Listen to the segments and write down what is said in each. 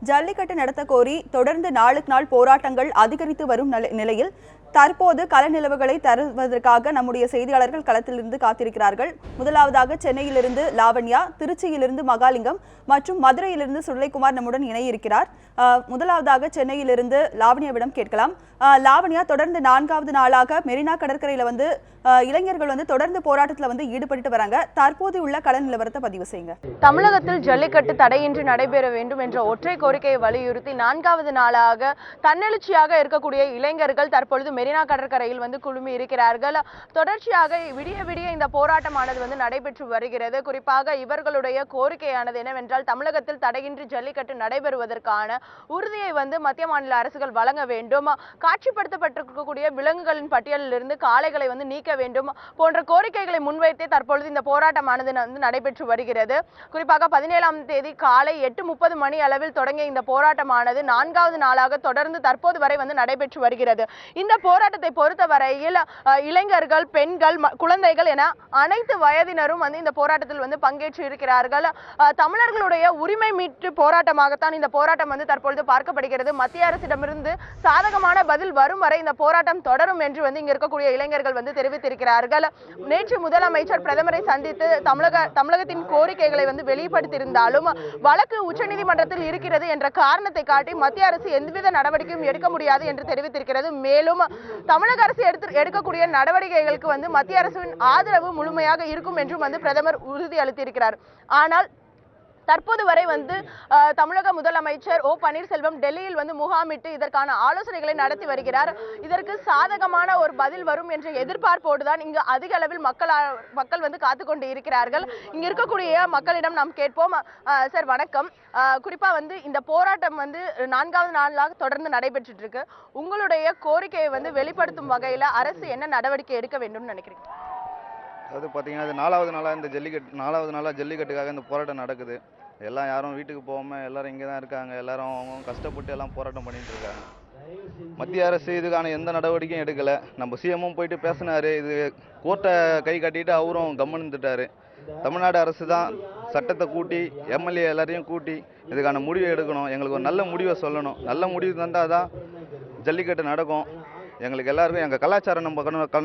ஜல்லிக்கட்டு நடத்த கோரி தொடர்ந்து நாளுக்கு நாள் போராட்டங்கள் அதிகரித்து வரும் நிலையில் தற்போது கள நிலவுகளை தருவதற்காக நம்முடைய செய்தியாளர்கள் களத்திலிருந்து காத்திருக்கிறார்கள். முதலாவதாக சென்னையிலிருந்து லாவண்யா, திருச்சியிலிருந்து மகாலிங்கம் மற்றும் மதுரையிலிருந்து சுடலைக்குமார் நம்முடன் இணையிருக்கிறார். முதலாவதாக சென்னையிலிருந்து லாவண்யாவிடம் கேட்கலாம். லாவண்யா, தொடர்ந்து 4வது நாளாக மெரினா கடற்கரையில இளைஞர்கள் தொடர்ந்து போராட்டத்தில் ஈடுபட்டு வராங்க. தற்போது உள்ள கள நிலவரத்தை பதிவு செய்யுங்க. தமிழகத்தில் ஜல்லிக்கட்டு தடையின்றி நடைபெற வேண்டும் என்ற ஒற்றை கோரிக்கையை வலியுறுத்தி 4வது நாளாக தன்னெழுச்சியாக இருக்கக்கூடிய இளைஞர்கள் தற்பொழுது மெரினா கடற்கரையில் குழுமி இருக்கிறார்கள். தொடர்ச்சியாக விடிய விடிய இந்த போராட்டமானது நடைபெற்று வருகிறது. குறிப்பாக இவர்களுடைய கோரிக்கையானது என்னவென்றால், தமிழகத்தில் தடையின்றி ஜல்லிக்கட்டு நடைபெறுவதற்கான உறுதியை மத்திய மாநில அரசுகள் வழங்க வேண்டும், காட்சிப்படுத்தப்பட்டிருக்கக்கூடிய விலங்குகளின் பட்டியலில் இருந்து காளைகளை நீக்க வேண்டும் போன்ற கோரிக்கைகளை முன்வைத்தே தற்பொழுது இந்த போராட்டமானது நடைபெற்று வருகிறது. குறிப்பாக 17ஆம் தேதி காலை 8:30 மணி அளவில் தொடங்கிய இந்த போராட்டமானது 4வது நாளாக தொடர்ந்து தற்போது வரை நடைபெற்று வருகிறது. இந்த போராட்டத்தை பொறுத்தவரையில் இளைஞர்கள், பெண்கள், குழந்தைகள் என அனைத்து வயதினரும் இந்த போராட்டத்தில் பங்கேற்று இருக்கிறார்கள். தமிழர்களுடைய உரிமை மீட்பு போராட்டமாகத்தான் இந்த போராட்டம் தற்பொழுது பார்க்கப்படுகிறது. மத்திய அரசிடமிருந்து சாதகமான பதில் வரும் வரை இந்த போராட்டம் தொடரும் என்று இங்க இருக்கக்கூடிய இளைஞர்கள் தெரிவித்திருக்கிறார்கள். நேற்று முதலமைச்சர் பிரதமரை சந்தித்து தமிழகத்தின் கோரிக்கைகளை வெளிப்படுத்தியிருந்தாலும் வழக்கு உச்சநீதிமன்றத்தில் இருக்கிறது என்ற காரணத்தை காட்டி மத்திய அரசு எந்தவித நடவடிக்கையும் எடுக்க முடியாது என்று தெரிவித்திருக்கிறது. மேலும் தமிழக அரசு எடுக்கக்கூடிய நடவடிக்கைகளுக்கு மத்திய அரசின் ஆதரவு முழுமையாக இருக்கும் என்றும் பிரதமர் உறுதி அளித்திருக்கிறார். ஆனால் தற்போது வரை தமிழக முதலமைச்சர் ஓ பன்னீர்செல்வம் டெல்லியில் முகாமிட்டு இதற்கான ஆலோசனைகளை நடத்தி வருகிறார். இதற்கு சாதகமான ஒரு பதில் வரும் என்ற எதிர்பார்ப்போடுதான் இங்கு அதிக அளவில் மக்கள் காத்துக்கொண்டு இருக்கிறார்கள். இங்க இருக்கக்கூடிய மக்களிடம் நாம் கேட்போம். சார் வணக்கம். குறிப்பா இந்த போராட்டம் 4வது நாளாக தொடர்ந்து நடைபெற்று இருக்கு. உங்களுடைய கோரிக்கையை வெளிப்படுத்தும் வகையில அரசு என்ன நடவடிக்கை எடுக்க வேண்டும் நினைக்கிறீங்க? அது பார்த்தீங்கன்னா, இது 4வது நாளாக இந்த 4வது நாளாக ஜல்லிக்கட்டுக்காக இந்த போராட்டம் நடக்குது. யாரும் வீட்டுக்கு போகாமல் எல்லாரும் இங்கே தான் இருக்காங்க. எல்லாரும் அவங்க கஷ்டப்பட்டு எல்லாம் போராட்டம் பண்ணிட்டு இருக்காங்க. மத்திய அரசு இதுக்கான எந்த நடவடிக்கையும் எடுக்கலை. நம்ம சிஎம்மும் போயிட்டு பேசினாரு. இது கோர்ட்டை கை காட்டிட்டு அவரும் கம்மன் இருந்துட்டாரு. தமிழ்நாடு அரசு தான் சட்டத்தை கூட்டி எம்எல்ஏ எல்லாரையும் கூட்டி இதுக்கான முடிவை எடுக்கணும். எங்களுக்கு ஒரு நல்ல முடிவை சொல்லணும். நல்ல முடிவு தந்தால் தான் ஜல்லிக்கட்டு நடக்கும். எங்களுக்கு எல்லாருக்கும் எங்கள் கலாச்சாரம்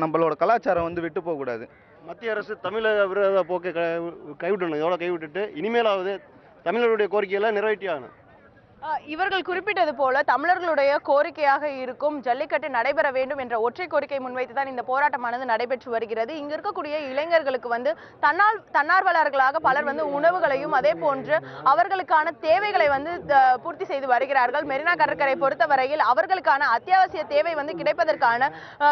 நம்மளோட கலாச்சாரம் விட்டு போகக்கூடாது. மத்திய அரசு தமிழக விரோத போக்கை கைவிடணும். எவ்வளோ கைவிட்டுட்டு இனிமேலாவது தமிழர்களுடைய கோரிக்கையெல்லாம் நிறைவேற்றி ஆகணும். இவர்கள் குறிப்பிட்டது போல தமிழர்களுடைய கோரிக்கையாக இருக்கும் ஜல்லிக்கட்டு நடைபெற வேண்டும் என்ற ஒற்றை கோரிக்கை முன்வைத்துதான் இந்த போராட்டமானது நடைபெற்று வருகிறது. இங்க இருக்கக்கூடிய இளைஞர்களுக்கு தன்னார்வலர்களாக பலர் உணவுகளையும் அதே போன்று அவர்களுக்கான தேவைகளை பூர்த்தி செய்து வருகிறார்கள். மெரினா கடற்கரை பொறுத்தவரையில் அவர்களுக்கான அத்தியாவசிய தேவை கிடைப்பதற்கான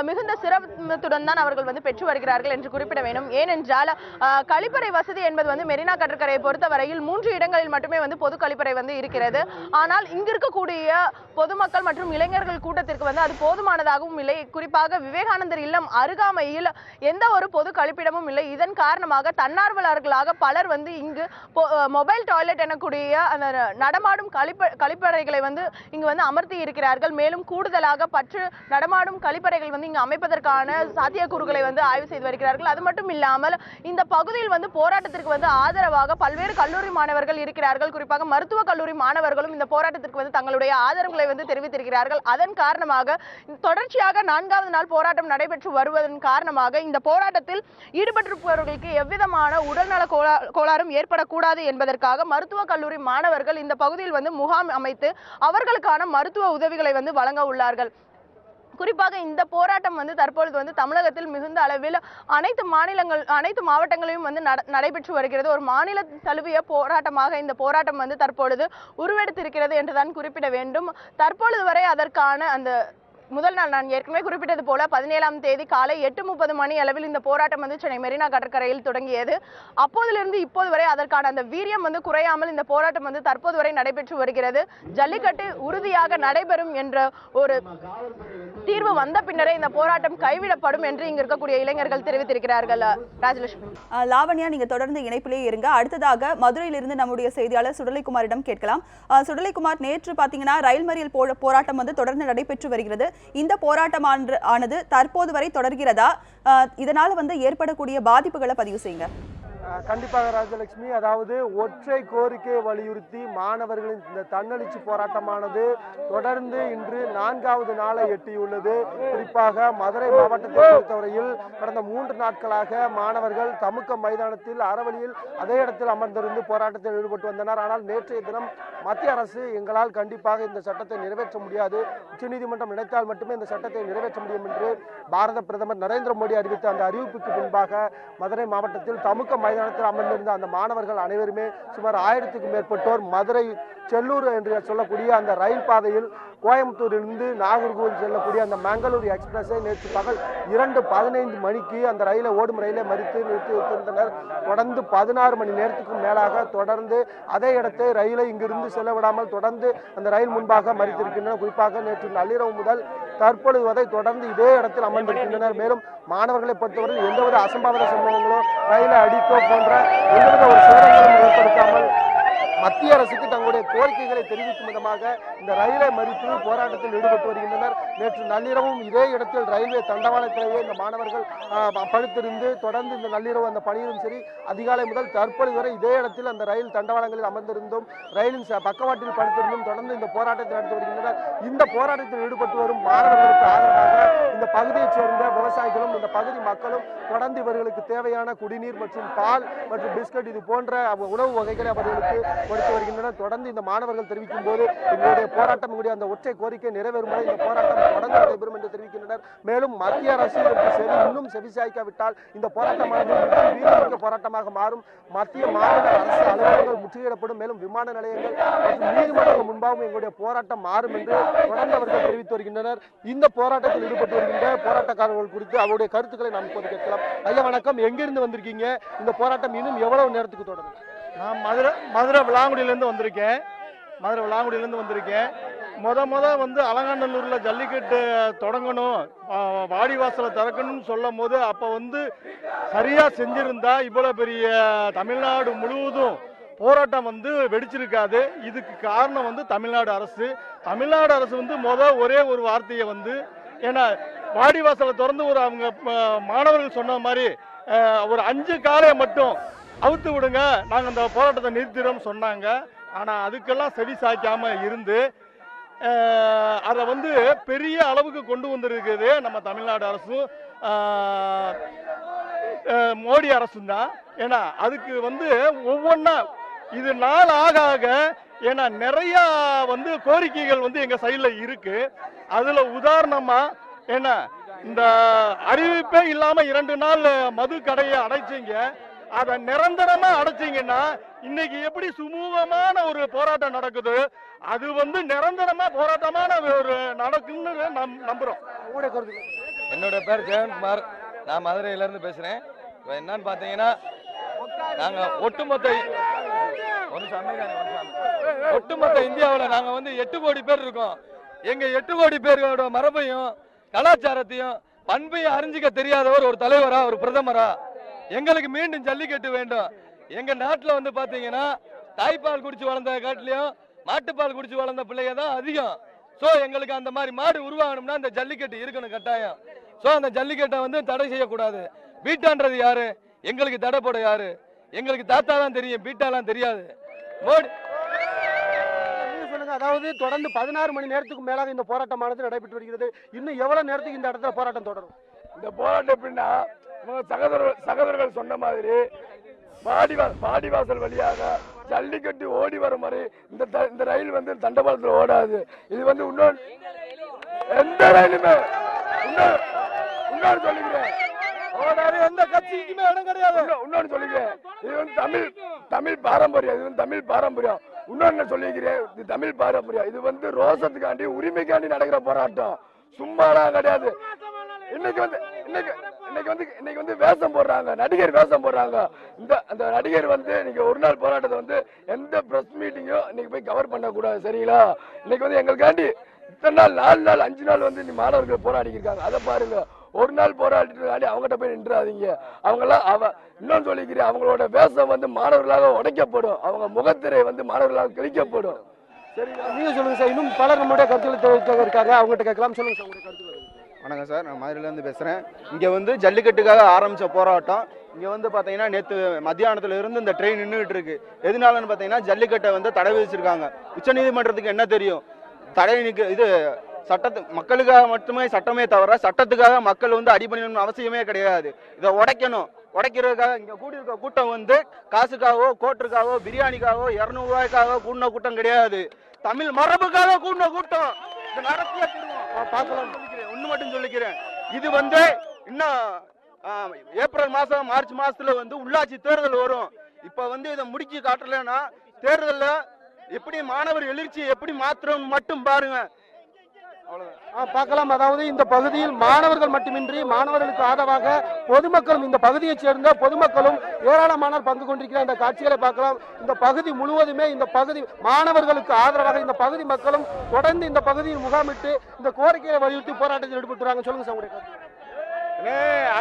மிகுந்த சிரமத்துடன் தான் அவர்கள் பெற்று வருகிறார்கள் என்று குறிப்பிட வேண்டும். ஏனென்றால் கழிப்பறை வசதி என்பது மெரினா கடற்கரையை பொறுத்தவரையில் 3 இடங்களில் மட்டுமே பொது கழிப்பறை இருக்கிறது. ஆனால் இங்க இருக்கக்கூடிய பொதுமக்கள் மற்றும் இளைஞர்கள் கூட்டத்திற்கு அது போதுமானதாகவும் இல்லை. குறிப்பாக விவேகானந்தர் இல்லம் அருகாமையில் எந்த ஒரு பொது கழிப்பிடமும் இல்லை. இதன் காரணமாக தன்னார்வலர்களாக பலர் இங்கு மொபைல் டாய்லெட் எனக்கூடிய அந்த நடமாடும் கழிப்பறைகளை இங்கு அமர்த்தி இருக்கிறார்கள். மேலும் கூடுதலாக நடமாடும் கழிப்பறைகள் இங்கு அமைப்பதற்கான சாத்தியக்கூறுகளை ஆய்வு செய்து வருகிறார்கள். அது மட்டும் இல்லாமல் இந்த பகுதியில் போராட்டத்திற்கு ஆதரவாக பல்வேறு கல்லூரி மாணவர்கள் இருக்கிறார்கள். குறிப்பாக மருத்துவ கல்லூரி மாணவர்களும் இந்த போராட்டத்திற்கு தங்களுடைய ஆதரவுகளை தெரிவித்திருக்கிறார்கள். அதன் காரணமாக தொடர்ச்சியாக 4வது நாள் போராட்டம் நடைபெற்று வருவதன் காரணமாக இந்த போராட்டத்தில் ஈடுபட்டிருப்பவர்களுக்கு எவ்விதமான உடல்நல கோளாறும் ஏற்படக்கூடாது என்பதற்காக மருத்துவ கல்லூரி மாணவர்கள் இந்த பகுதியில் முகாம் அமைத்து அவர்களுக்கான மருத்துவ உதவிகளை வழங்க உள்ளார்கள். குறிப்பாக இந்த போராட்டம் தற்பொழுது தமிழகத்தில் மிகுந்த அளவில் அனைத்து மாவட்டங்களையும் நடைபெற்று வருகிறது. ஒரு மாநில தழுவிய போராட்டமாக இந்த போராட்டம் தற்பொழுது உருவெடுத்திருக்கிறது என்றுதான் குறிப்பிட வேண்டும். தற்பொழுது வரை அதற்கான அந்த முதல் நாள் நான் ஏற்கனவே குறிப்பிட்டது போல 17ஆம் தேதி காலை 8:30 மணி அளவில் இந்த போராட்டம் சென்னை மெரினா கடற்கரையில் தொடங்கியது. அப்போதிலிருந்து இப்போது வரை அதற்கான அந்த வீரியம் குறையாமல் இந்த போராட்டம் தற்போது வரை நடைபெற்று வருகிறது. ஜல்லிக்கட்டு உறுதியாக நடைபெறும் என்ற ஒரு தீர்வு வந்த பின்னரே இந்த போராட்டம் கைவிடப்படும் என்று இங்க இருக்கக்கூடிய இளைஞர்கள் தெரிவித்திருக்கிறார்கள். ராஜலட்சுமி. லாவண்யா, நீங்க தொடர்ந்து இணைப்பிலேயே இருங்க. அடுத்ததாக மதுரையிலிருந்து நம்முடைய செய்தியாளர் சுடலைக்குமாரிடம் கேட்கலாம். சுடலைக்குமார், நேற்று பாத்தீங்கன்னா ரயில் மறியல் போராட்டம் தொடர்ந்து நடைபெற்று வருகிறது. இந்த போராட்டம் ஆனது தற்போது வரை தொடர்கிறதா? இதனால ஏற்படக்கூடிய பாதிப்புகளை பதிவு செய்யுங்க. கண்டிப்பாக ராஜலட்சுமி, அதாவது ஒற்றை கோரிக்கையை வலியுறுத்தி மாணவர்களின் இந்த தன்னெழுச்சி போராட்டமானது தொடர்ந்து இன்று 4வது நாளை எட்டியுள்ளது. குறிப்பாக மதுரை மாவட்டத்தை பொறுத்தவரையில் கடந்த 3 நாட்களாக மாணவர்கள் தமுக்க மைதானத்தில் அறவழியில் அதே இடத்தில் அமர்ந்திருந்து போராட்டத்தில் ஈடுபட்டு வந்தனர். ஆனால் நேற்றைய தினம் மத்திய அரசு எங்களால் கண்டிப்பாக இந்த சட்டத்தை நிறைவேற்ற முடியாது, உச்சநீதிமன்றம் நினைத்தால் மட்டுமே இந்த சட்டத்தை நிறைவேற்ற முடியும் என்று பாரத பிரதமர் நரேந்திர மோடி அறிவித்த அந்த அறிவிப்புக்கு பின்பாக மதுரை மாவட்டத்தில் தமுக்க மைதானத்தில் அமர்ந்திருந்த அந்த மாணவர்கள் அனைவருமே சுமார் 1000க்கும் மேற்பட்டோர் மதுரை செல்லூர் என்று சொல்லக்கூடிய அந்த ரயில் பாதையில் கோயம்புத்தூரிலிருந்து நாகர்கோவில் செல்லக்கூடிய அந்த மங்களூர் எக்ஸ்பிரஸை நேற்று பகல் 2:15 மணிக்கு அந்த ரயிலை ஓடும் ரயிலை மறித்து நிறுத்தி வைத்திருந்தனர். தொடர்ந்து 16 மணி நேரத்துக்கும் மேலாக தொடர்ந்து அதே இடத்தை ரயிலை இங்கிருந்து செல்ல விடாமல் தொடர்ந்து அந்த ரயில் முன்பாக மறித்திருக்கின்றனர். குறிப்பாக நேற்று நள்ளிரவு முதல் தற்பொழுது வரை தொடர்ந்து இதே இடத்தில் அமர்ந்திருக்கின்றனர். மேலும் மாணவர்களை பொறுத்தவரை எந்தவித அசம்பாவித சம்பவங்களோ ரயிலை அடித்தோ போன்ற எந்தவித ஒரு சேதங்களும் ஏற்படுத்தாமல் மத்திய அரசுக்கு தங்களுடைய கோரிக்கைகளை தெரிவிக்கும் விதமாக இந்த ரயிலை மறித்து போராட்டத்தில் ஈடுபட்டு வருகின்றனர். நேற்று நள்ளிரவும் இதே இடத்தில் ரயில்வே தண்டவாளத்திலேயே இந்த மாணவர்கள் படுத்திருந்து தொடர்ந்து இந்த நள்ளிரவு அந்த பணியிலும் சரி அதிகாலை முதல் தற்பொழுது வரை இதே இடத்தில் அந்த ரயில் தண்டவாளங்களில் அமர்ந்திருந்தும் ரயிலின் பக்கவாட்டில் படுத்திருந்தும் தொடர்ந்து இந்த போராட்டத்தை நடத்தி வருகின்றனர். இந்த போராட்டத்தில் ஈடுபட்டு வரும் மாணவர்களுக்கு ஆதரவாக இந்த பகுதியைச் சேர்ந்த விவசாயிகளும் இந்த பகுதி மக்களும் தொடர்ந்து இவர்களுக்கு தேவையான குடிநீர் மற்றும் பால் மற்றும் பிஸ்கட் இது போன்ற உணவு வகைகளை அவர்களுக்கு கொடுத்து வருகின்றனர். தொடர்ந்து இந்த மாணவர்கள் தெரிவிக்கும் போது எங்களுடைய போராட்டம் எங்களுடைய அந்த ஒற்றை கோரிக்கை நிறைவேறும் வரை இந்த போராட்டம் தொடர்ந்து நடைபெறும் என்று தெரிவிக்கின்றனர். மேலும் மத்திய அரசு இன்னும் செவிசாய்க்காவிட்டால் இந்த போராட்டமானது வீரமிக்க போராட்டமாக மாறும். மத்திய மாநில அரசு அலுவலகங்கள் முற்றுகையிடப்படும். மேலும் விமான நிலையங்கள் மற்றும் நீதிமன்றங்கள் முன்பாகவும் எங்களுடைய போராட்டம் மாறும் என்று தொடர்ந்து அவர்கள் தெரிவித்து வருகின்றனர். இந்த போராட்டத்தில் ஈடுபட்டு வருகின்ற போராட்டக்காரர்கள் குறித்து அவருடைய கருத்துக்களை நாம் இப்போது கேட்கலாம். ஐயா வணக்கம், எங்கிருந்து வந்திருக்கீங்க? இந்த போராட்டம் இன்னும் எவ்வளவு நேரத்துக்கு தொடரும்? நான் மதுரை விளாங்குடியிலேருந்து வந்திருக்கேன். முத வந்து அலங்காநல்லூரில் ஜல்லிக்கட்டு தொடங்கணும், வாடிவாசலை திறக்கணும்னு சொல்லும் போது அப்போ வந்து சரியாக செஞ்சிருந்தா இவ்வளோ பெரிய தமிழ்நாடு முழுவதும் போராட்டம் வந்து வெடிச்சிருக்காது. இதுக்கு காரணம் வந்து தமிழ்நாடு அரசு வந்து ஒரே ஒரு வார்த்தையை வந்து, ஏன்னா வாடிவாசலை திறந்து ஒரு அவங்க மாணவர்கள் சொன்ன மாதிரி ஒரு 5 காலையை மட்டும் அவுத்து விடுங்க, நாங்கள் அந்த போராட்டத்தை நிறுத்திடுறோம் சொன்னாங்க. ஆனால் அதுக்கெல்லாம் செவி சாய்க்காம இருந்து அதை வந்து பெரிய அளவுக்கு கொண்டு வந்திருக்குது நம்ம தமிழ்நாடு அரசும் மோடி அரசும் தான். ஏன்னா அதுக்கு வந்து ஒவ்வொன்றா இது நாள் ஆக ஆக ஏன்னா நிறைய வந்து கோரிக்கைகள் வந்து எங்கள் சைடில் இருக்கு. அதில் உதாரணமாக ஏன்னா இந்த அறிவிப்பே இல்லாமல் 2 நாள் மது கடையை அடைச்சிங்க, அதை நிரந்தரமா அடைச்சிங்கன்னா இன்னைக்கு எப்படி சுமூகமான ஒரு போராட்டம் நடக்குது, அது வந்து நிரந்தரமா போராட்டமான ஒரு நடக்கும்னு நம்புறோம். என்னோட பேர் ஜெயன்குமார், நான் மதுரையில இருந்து பேசுறேன். என்னன்னு பாத்தீங்கன்னா நாங்க ஒட்டுமொத்த இந்தியாவில் நாங்க வந்து 8 கோடி பேர் இருக்கோம். எங்க 8 கோடி பேரோட மரபையும் கலாச்சாரத்தையும் பண்பையும் அறிஞ்சிக்க தெரியாதவர் ஒரு தலைவரா ஒரு பிரதமரா? எங்களுக்கு மீண்டும் ஜல்லிக்கட்டு வேண்டும். எங்க நாட்டில் வந்து பாத்தீங்கன்னா தாய்ப்பால் குடிச்சு வளர்ந்த காட்டிலையும் மாட்டுப்பால் குடிச்சு வளர்ந்த பிள்ளைங்க தான் அதிகம். ஸோ எங்களுக்கு அந்த மாதிரி மாடு உருவாகணும்னா இந்த ஜல்லிக்கட்டு இருக்கணும் கட்டாயம். ஸோ அந்த ஜல்லிக்கட்டை வந்து தடை செய்யக்கூடாது. பீட்டான்றது யாரு? எங்களுக்கு தடை போட யாரு? எங்களுக்கு தாத்தா தான் தெரியும், பீட்டாலாம் தெரியாது. மோடி சொல்லுங்க. அதாவது தொடர்ந்து 16 மணி நேரத்துக்கு மேலாக இந்த போராட்டமானது நடைபெற்று வருகிறது. இன்னும் எவ்வளவு நேரத்துக்கு இந்த இடத்துல போராட்டம் தொடரும்? இந்த போராட்டம் எப்படின்னா சகோதரர்கள் சொன்ன மாதிரி வாடிவாசல் வழியாக ஜல்லிக்கட்டு ஓடி வரும் வரை இந்த ரயில் வந்து தண்டவாளத்தில் ஓடாது. இது வந்து எந்த ரயிலுமே இன்னொரு சொல்லிக்கிறேன், ஓடாது. எந்த கட்சிக்குமே இடம் கிடையாது. இன்னொன்னு சொல்லிக்கிறேன், இது வந்து தமிழ் பாரம்பரியம். இது வந்து தமிழ் பாரம்பரியம். இன்னொன்னு சொல்லிக்கிறேன், இது தமிழ் பாரம்பரியம். இது வந்து ரோசத்துக்காண்டி உரிமைக்காண்டி நடக்கிற போராட்டம், சும்மாலாம் கிடையாது. இன்னைக்கு வந்து வேஷம் போடுறாங்க, நடிகர் வேஷம் போடுறாங்க. அந்த நடிகர் வந்து இன்னைக்கு ஒரு நாள் போராட்டத்தை வந்து எந்த பிரஸ் மீட்டிங்கும் இன்னைக்கு போய் கவர் பண்ணக்கூடாது, சரிங்களா? இன்னைக்கு வந்து எங்களுக்காண்டி இத்தனை நாள் 4 நாள் 5 நாள் வந்து மாணவர்கள் போராடி இருக்காங்க. அதை பாருங்க. ஒரு நாள் போராடிட்டு அவங்ககிட்ட போய் நின்றாதீங்க. அவங்களாம் இன்னொன்று சொல்லிக்கிறேன், அவங்களோட வேஷம் வந்து மாணவர்களாக உடைக்கப்படும், அவங்க முகத்திரை வந்து மாணவர்களாக கிழிக்கப்படும். சரி, நீங்க சொல்லுங்க சார். இன்னும் பலர் நம்மளுடைய கருத்துக்களை தெரிவிக்க இருக்காங்க, அவங்ககிட்ட கேட்கலாம். சொல்லுங்க சார் உங்களுடைய கருத்துக்கள். வணக்கம் சார், நான் மதுரையிலேருந்து பேசுகிறேன். இங்கே வந்து ஜல்லிக்கட்டுக்காக ஆரம்பித்த போராட்டம் இங்கே வந்து பார்த்தீங்கன்னா நேற்று மத்தியானத்துல இருந்து இந்த ட்ரெயின் நின்றுட்டு இருக்கு. எதனாலன்னு பார்த்தீங்கன்னா ஜல்லிக்கட்டை வந்து தடை விதிச்சிருக்காங்க. உச்சநீதிமன்றத்துக்கு என்ன தெரியும்? தடை இது மக்களுக்காக மட்டுமே சட்டமே தவிர சட்டத்துக்காக மக்கள் வந்து அடிபணியணும்னு அவசியமே கிடையாது. இதை உடைக்கணும். உடைக்கிறதுக்காக இங்கே கூடியிருக்க கூட்டம் வந்து காசுக்காகவோ கோட்டுக்காகவோ பிரியாணிக்காகவோ 200 ரூபாய்க்காக கூடின கூட்டம் கிடையாது. தமிழ் மரபுக்காக கூடின கூட்டம். இது நடத்திய பார்க்கலாம். ஒன்று மட்டும் சொல்லிக்கிறேன், இது வந்து இன்னும் ஏப்ரல் மாதம் மார்ச் மாதத்துல வந்து உள்ளாட்சி தேர்தல் வரும். இப்போ வந்து இதை முடிக்கி காட்டலைன்னா தேர்தலில் எப்படி மாணவர் எழுச்சி எப்படி மாத்திரம் மட்டும் பாருங்க. பார்க்கலாம். அதாவது இந்த பகுதியில் மாணவர்கள் மட்டுமின்றி மாணவர்களுக்கு ஆதரவாக பொதுமக்களும் இந்த பகுதியைச் சேர்ந்த பொதுமக்களும் ஏராளமானோர் பங்கு கொண்டிருக்கிற இந்த காட்சிகளை பார்க்கலாம். இந்த பகுதி முழுவதுமே இந்த பகுதி மாணவர்களுக்கு ஆதரவாக இந்த பகுதி மக்களும் தொடர்ந்து இந்த பகுதியில் முகாமிட்டு இந்த கோரிக்கையை வலியுறுத்தி போராட்டத்தில் ஈடுபட்டுறாங்க. சொல்லுங்க சார் உங்களுடைய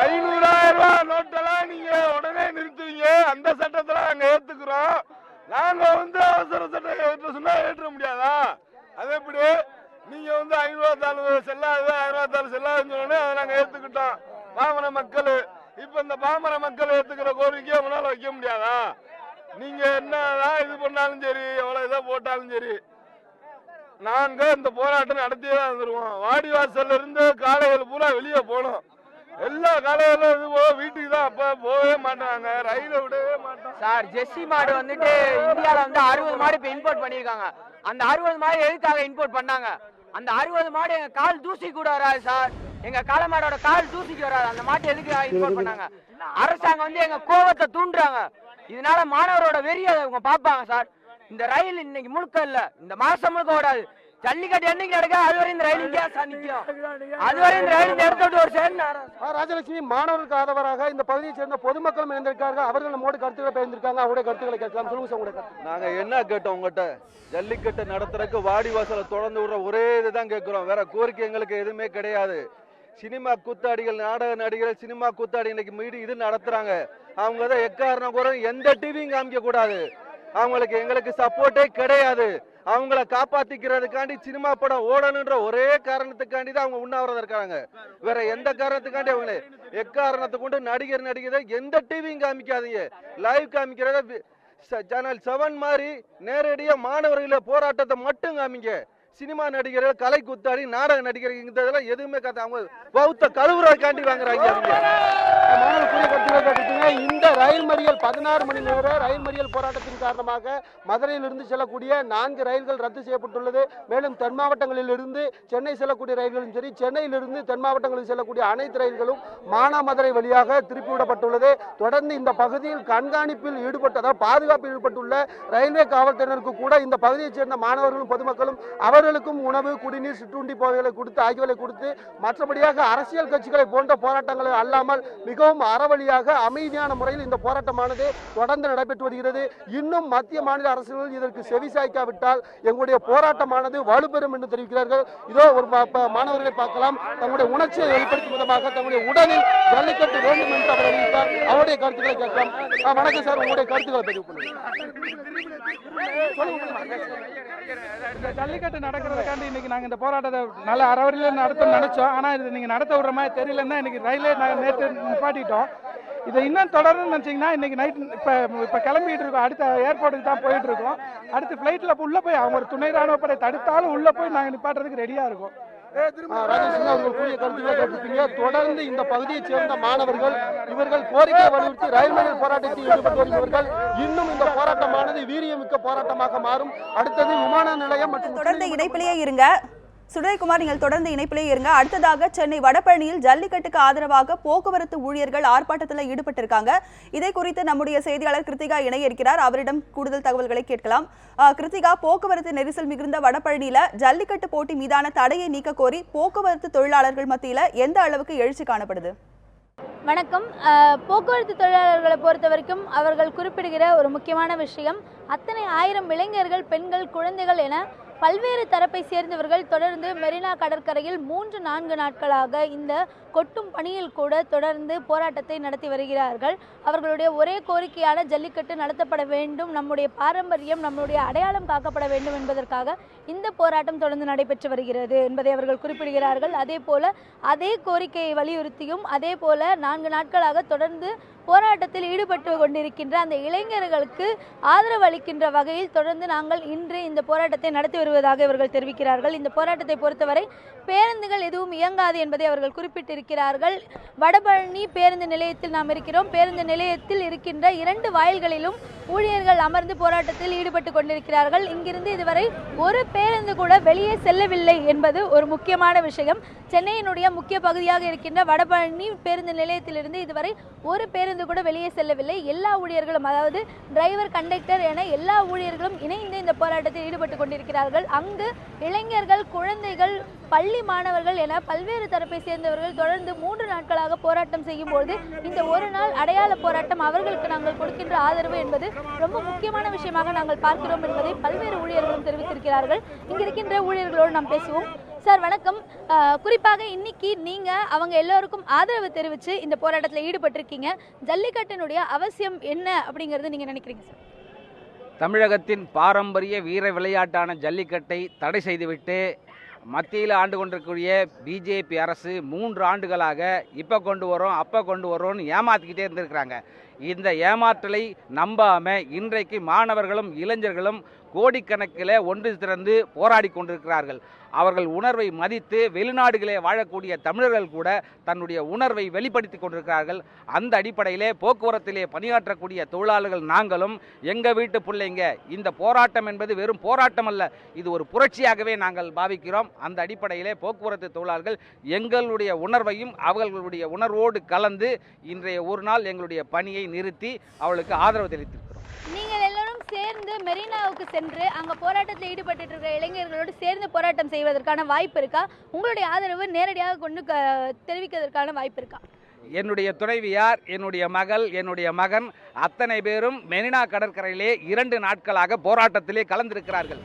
500,000 ரூபாய் நோட்டெல்லாம் நீங்க உடனே நிறுத்துவீங்க. அந்த சட்டத்துல நாங்க ஏத்துக்கிறோம். நாங்க வந்து அவசர சட்டம் ஏற்ற சொன்னா ஏற்ற முடியாதா? அது எப்படி? நீங்க வந்து 500 தாள் செல்லாது 1000 தாள் செல்லாதுன்னு சொன்னோன்னே அதை நாங்க ஏத்துக்கிட்டோம் பாமர மக்கள். இப்ப இந்த பாமர மக்கள் ஏத்துக்கிற கோரிக்கையை அவனால வைக்க முடியாதா? நீங்க என்னதான் இது பண்ணாலும் சரி, எவ்வளவு இதை போட்டாலும் சரி, நாங்க இந்த போராட்டம் நடத்தியே தான் வந்துருவோம். வாடிவாசல்ல இருந்து காளைகள் பூரா வெளியே போனோம். எல்லா காலையிலும் இது வீட்டுக்கு தான் அப்ப போகவே மாட்டாங்க, ரயில விடவே மாட்டாங்க. சார் ஜெர்சி மாடு வந்துட்டு இந்தியாவில வந்து 60 மாடு இப்ப இம்போர்ட் பண்ணிருக்காங்க. அந்த 60 மாடு எதுக்காக இம்போர்ட் பண்ணாங்க? அந்த 60 மாடு எங்க கால் தூசி கூட வராது சார். எங்க காளை மாடோட கால் தூசிக்கு வராது. அந்த மாட்டை எதுக்கு இம்போர்ட் பண்ணாங்க? அரசாங்கம் வந்து எங்க கோபத்தை தூண்டுறாங்க. இதனால மாணவரோட வெறியை அவங்க பார்ப்பாங்க சார். இந்த ரயில் இன்னைக்கு முழுக்க இல்ல, இந்த மாசம் முழுக்க ஓடாது. ஜல்லிக்கட்டு என்னைக்கு நடக்க அதுவரை இந்த ரயில் இங்கே நிற்கும். அதுவரை இந்த ரயில் இந்த இடத்த விட்டு ஒரு சேர்ந்து ராஜலட்சுமி மாணவர்களுக்கு ஆதரவாக இந்த பகுதியை சேர்ந்த பொதுமக்களும் இணைந்திருக்காங்க. அவர்கள் நம்மோட கருத்துக்களை பகிர்ந்திருக்காங்க. அவருடைய கருத்துக்களை கேட்கலாம். சொல்லுங்க சார் உங்களுடைய கருத்து. நாங்க என்ன கேட்டோம் உங்ககிட்ட? ஜல்லிக்கட்டு நடத்துறதுக்கு வாடிவாசலை தொடர்ந்து விடுற ஒரே இதுதான் கேட்கிறோம். வேற கோரிக்கை எங்களுக்கு எதுவுமே கிடையாது. சினிமா கூத்தாடிகள், நாடக நடிகர்கள், சினிமா கூத்தாடி இன்னைக்கு மீறி இது நடத்துறாங்க. அவங்க தான் எக்காரணம் கூட எந்த டிவியும் காமிக்க கூடாது. அவங்களுக்கு எங்களுக்கு சப்போர்ட்டே கிடையாது. அவங்கள காப்பாத்திக்கிறதுக்காண்டி சினிமா படம் ஓடணுன்ற ஒரே காரணத்துக்காண்டி தான் அவங்க உண்ணாவிரதம் இருக்காங்க. வேற எந்த காரணத்துக்காண்டி அவங்களே எக்காரணத்தை கொண்டு நடிகரை எந்த டிவியும் காமிக்காதீங்க. லைவ் காமிக்கிறத சேனல் 7 மாதிரி நேரடியா மாணவர்கள போராட்டத்தை மட்டும் காமிங்க. சினிமா நடிகர்கள், கலை குத்தாடி, நாடக நடிகர்கள் இதெல்லாம் எதுவுமே அவங்க பௌத்த கழுவுறதுக்காண்டி வாங்குறாங்க. இந்த ரயில் மறியல் 16 மணி நேர ரயில் மறியல் போராட்டத்தின் காரணமாக மதுரையிலிருந்து செல்லக்கூடிய 4 ரயில்கள் ரத்து செய்யப்பட்டுள்ளது. மேலும் தென் மாவட்டங்களில் இருந்து சென்னை செல்லக்கூடிய ரயில்களும் சரி, சென்னையிலிருந்து தென் மாவட்டங்களில் செல்லக்கூடிய அனைத்து ரயில்களும் மானாமதுரை வழியாக திருப்பிவிடப்பட்டுள்ளது. தொடர்ந்து இந்த பகுதியில் கண்காணிப்பில் ஈடுபட்டதாக பாதுகாப்பில் ஈடுபட்டுள்ள ரயில்வே காவல்துறையினருக்கு கூட இந்த பகுதியைச் சேர்ந்த மாணவர்களும் பொதுமக்களும் அவர்களுக்கும் உணவு, குடிநீர், சிற்றுண்டி போவைகளை கொடுத்து ஆகியவை கொடுத்து மற்றபடியாக அரசியல் கட்சிகளை போன்ற போராட்டங்களை அல்லாமல் மிகவும் அறவழியாக அமைதியான முறையில் இந்த போராட்டமானது தொடர்ந்து நடைபெற்று வருகிறது. இன்னும் மத்திய மாநில அரசுகள் இதற்கு செவிசாய்க்காவிட்டால் எங்களுடைய போராட்டமானது வலுப்பெறும் என்று தெரிவிக்கிறார்கள். இதோ ஒரு மாணவர்களை பார்க்கலாம். தங்களுடைய உணர்ச்சியை வெளிப்படுத்தும் விதமாக தங்களுடைய உடலில் ஜல்லிக்கட்டு வேண்டும் என்று அவர் அறிவித்தார். அவருடைய கருத்துக்களை கேட்கலாம். வணக்கம் சார், உங்களுடைய கருத்துக்களை பதிவு பண்ணுங்க. ஜல்லிக்கட்டு நடக்கிறதுக்காண்டி இன்னைக்கு நாங்கள் இந்த போராட்டத்தை நல்ல அறவழியில் நடத்தணும்னு நினைச்சோம். ஆனால் இது நீங்கள் நடத்த விடுற மாதிரி தெரியலன்னா இன்னைக்கு ரயிலே நாங்கள் நேற்று நிப்பாட்டிட்டோம். இதை இன்னும் தொடரணும்னு நினச்சிங்கன்னா இன்னைக்கு நைட் இப்போ கிளம்பிட்டு இருக்கோம். அடுத்த ஏர்போர்ட்டுக்கு தான் போயிட்டு இருக்கோம். அடுத்து ஃப்ளைட்டில் உள்ளே போய் அவங்க ஒரு துணை ராணுவப்படை தடுத்தாலும் உள்ளே போய் நாங்கள் நிப்பாட்டுறதுக்கு ரெடியாக இருக்கோம். தொடர்ந்து இந்த பகுதியைச் சேர்ந்த மாணவர்கள் இவர்கள் கோரிக்கை வலியுறுத்தி ரயில் மறியல் போராட்டத்தில் ஈடுபட்டு வருபவர்கள் இன்னும் இந்த போராட்டமானது வீரியமிக்க போராட்டமாக மாறும். அடுத்தது விமான நிலையம் மற்றும் தொடர்ந்து இணைப்பிலேயே இருங்க. சுடலைக்குமார், நீங்கள் தொடர்ந்து இணைப்பிலே இருங்க. அடுத்ததாக சென்னை வடபழனியில் ஜல்லிக்கட்டுக்கு ஆதரவாக போக்குவரத்து ஊழியர்கள் ஆர்ப்பாட்டத்தில் ஈடுபட்டிருக்காங்க. இதை குறித்து நம்முடைய செய்தியாளர் கிருத்திகா இணைய இருக்கிறார். அவரிடம் கூடுதல் தகவல்களை கேட்கலாம். கிருத்திகா, போக்குவரத்து நெரிசல் மிகுந்த வடபழனியில ஜல்லிக்கட்டு போட்டி மீதான தடையை நீக்க கோரி போக்குவரத்து தொழிலாளர்கள் மத்தியில் எந்த அளவுக்கு எழுச்சி காணப்படுது? வணக்கம். போக்குவரத்து தொழிலாளர்களை பொறுத்த வரைக்கும் அவர்கள் குறிப்பிடுகிற ஒரு முக்கியமான விஷயம், அத்தனை 1000 இளைஞர்கள், பெண்கள், குழந்தைகள் என பல்வேறு தரப்பை சேர்ந்தவர்கள் தொடர்ந்து மெரினா கடற்கரையில் 3-4 நாட்களாக இந்த கொட்டும் பணியில் கூட தொடர்ந்து போராட்டத்தை நடத்தி வருகிறார்கள். அவர்களுடைய ஒரே கோரிக்கையான ஜல்லிக்கட்டு நடத்தப்பட வேண்டும், நம்முடைய பாரம்பரியம், நம்முடைய அடையாளம் காக்கப்பட வேண்டும் என்பதற்காக இந்த போராட்டம் தொடர்ந்து நடைபெற்று வருகிறது என்பதை அவர்கள் குறிப்பிடுகிறார்கள். அதே போல அதே கோரிக்கையை வலியுறுத்தியும் அதே போல 4 நாட்களாக தொடர்ந்து போராட்டத்தில் ஈடுபட்டு கொண்டிருக்கின்ற அந்த இளைஞர்களுக்கு ஆதரவு அளிக்கின்ற வகையில் தொடர்ந்து நாங்கள் இன்று இந்த போராட்டத்தை நடத்தி வருவதாக இவர்கள் தெரிவிக்கிறார்கள். இந்த போராட்டத்தை பொறுத்தவரை பேருந்துகள் எதுவும் இயங்காது என்பதை அவர்கள் குறிப்பிட்டிருக்கிறார்கள். வடபழனி பேருந்து நிலையத்தில் நாம் இருக்கிறோம். பேருந்து நிலையத்தில் இருக்கின்ற 2 வாயில்களிலும் ஊழியர்கள் அமர்ந்து போராட்டத்தில் ஈடுபட்டு கொண்டிருக்கிறார்கள். இங்கிருந்து இதுவரை ஒரு பேருந்து கூட வெளியே செல்லவில்லை என்பது ஒரு முக்கியமான விஷயம். சென்னையினுடைய முக்கிய பகுதியாக இருக்கின்ற வடபழனி பேருந்து நிலையத்திலிருந்து இதுவரை ஒரு பேருந்து கூட வெளியே செல்லவில்லை. எல்லா ஊழியர்களும், அதாவது டிரைவர், கண்டக்டர் என எல்லா ஊழியர்களும் இணைந்து இந்த போராட்டத்தில் ஈடுபட்டு கொண்டிருக்கிறார்கள். அங்கு இளைஞர்கள், குழந்தைகள், பள்ளி மாணவர்கள் என பல்வேறு தரப்பை சேர்ந்தவர்கள் தொடர்ந்து 3 நாட்களாக போராட்டம் செய்யும்போது இந்த ஒரு நாள் அடையாள போராட்டம் அவர்களுக்கு நாங்கள் கொடுக்கின்ற ஆதரவு என்பது ரொம்ப முக்கியமான விஷயமாக நாங்கள் பார்க்கிறோம் என்பதை பல்வேறு ஊழியர்களும் தெரிவித்திருக்கிறார்கள். இங்கு இருக்கின்ற ஊழியர்களோடு நாம் பேசுவோம். சார் வணக்கம். குறிப்பாக இன்னைக்கு நீங்க அவங்க எல்லோருக்கும் ஆதரவு தெரிவித்து இந்த போராட்டத்தில் ஈடுபட்டிருக்கீங்க. ஜல்லிக்கட்டினுடைய அவசியம் என்ன அப்படிங்கிறது நீங்க நினைக்கிறீங்க சார்? தமிழகத்தின் பாரம்பரிய வீர விளையாட்டான ஜல்லிக்கட்டை தடை செய்துவிட்டு மத்தியில் ஆண்டு கொண்டிருக்கக்கூடிய பிஜேபி அரசு 3 ஆண்டுகளாக இப்போ கொண்டு வரோம், அப்போ கொண்டு வரோம்னு ஏமாற்றிக்கிட்டே இருந்திருக்கிறாங்க. இந்த ஏமாற்றலை நம்பாமல் இன்றைக்கு மாணவர்களும் இளைஞர்களும் கோடிக்கணக்கில் ஒன்று திரண்டு போராடி கொண்டிருக்கிறார்கள். அவர்கள் உணர்வை மதித்து வெளிநாடுகளே வாழக்கூடிய தமிழர்கள் கூட தன்னுடைய உணர்வை வெளிப்படுத்தி கொண்டிருக்கிறார்கள். அந்த அடிப்படையிலே போக்குவரத்திலே பணியாற்றக்கூடிய தொழிலாளர்கள் நாங்களும் எங்கள் வீட்டு பிள்ளைங்க, இந்த போராட்டம் என்பது வெறும் போராட்டம் அல்ல, இது ஒரு புரட்சியாகவே நாங்கள் பாவிக்கிறோம். அந்த அடிப்படையிலே போக்குவரத்து தொழிலாளர்கள் எங்களுடைய உணர்வையும் அவர்களுடைய உணர்வோடு கலந்து இன்றைய ஒரு நாள் எங்களுடைய பணியை நிறுத்தி அவளுக்கு ஆதரவு தெரிவித்திருக்கிறோம். நீங்கள் எல்லோரும் சேர்ந்து மெரினாவுக்கு சென்று அங்கே போராட்டத்தில் ஈடுபட்டு இருக்கிற இளைஞர்களோடு சேர்ந்து போராட்டம் செய்வதற்கான வாய்ப்பு இருக்கா? உங்களுடைய ஆதரவு நேரடியாக கொண்டு தெரிவிக்கிறதுக்கான வாய்ப்பு இருக்கா? என்னுடைய துணைவியார், என்னுடைய மகள், என்னுடைய மகன் அத்தனை பேரும் மெரினா கடற்கரையிலே 2 நாட்களாக போராட்டத்திலே கலந்திருக்கிறார்கள்.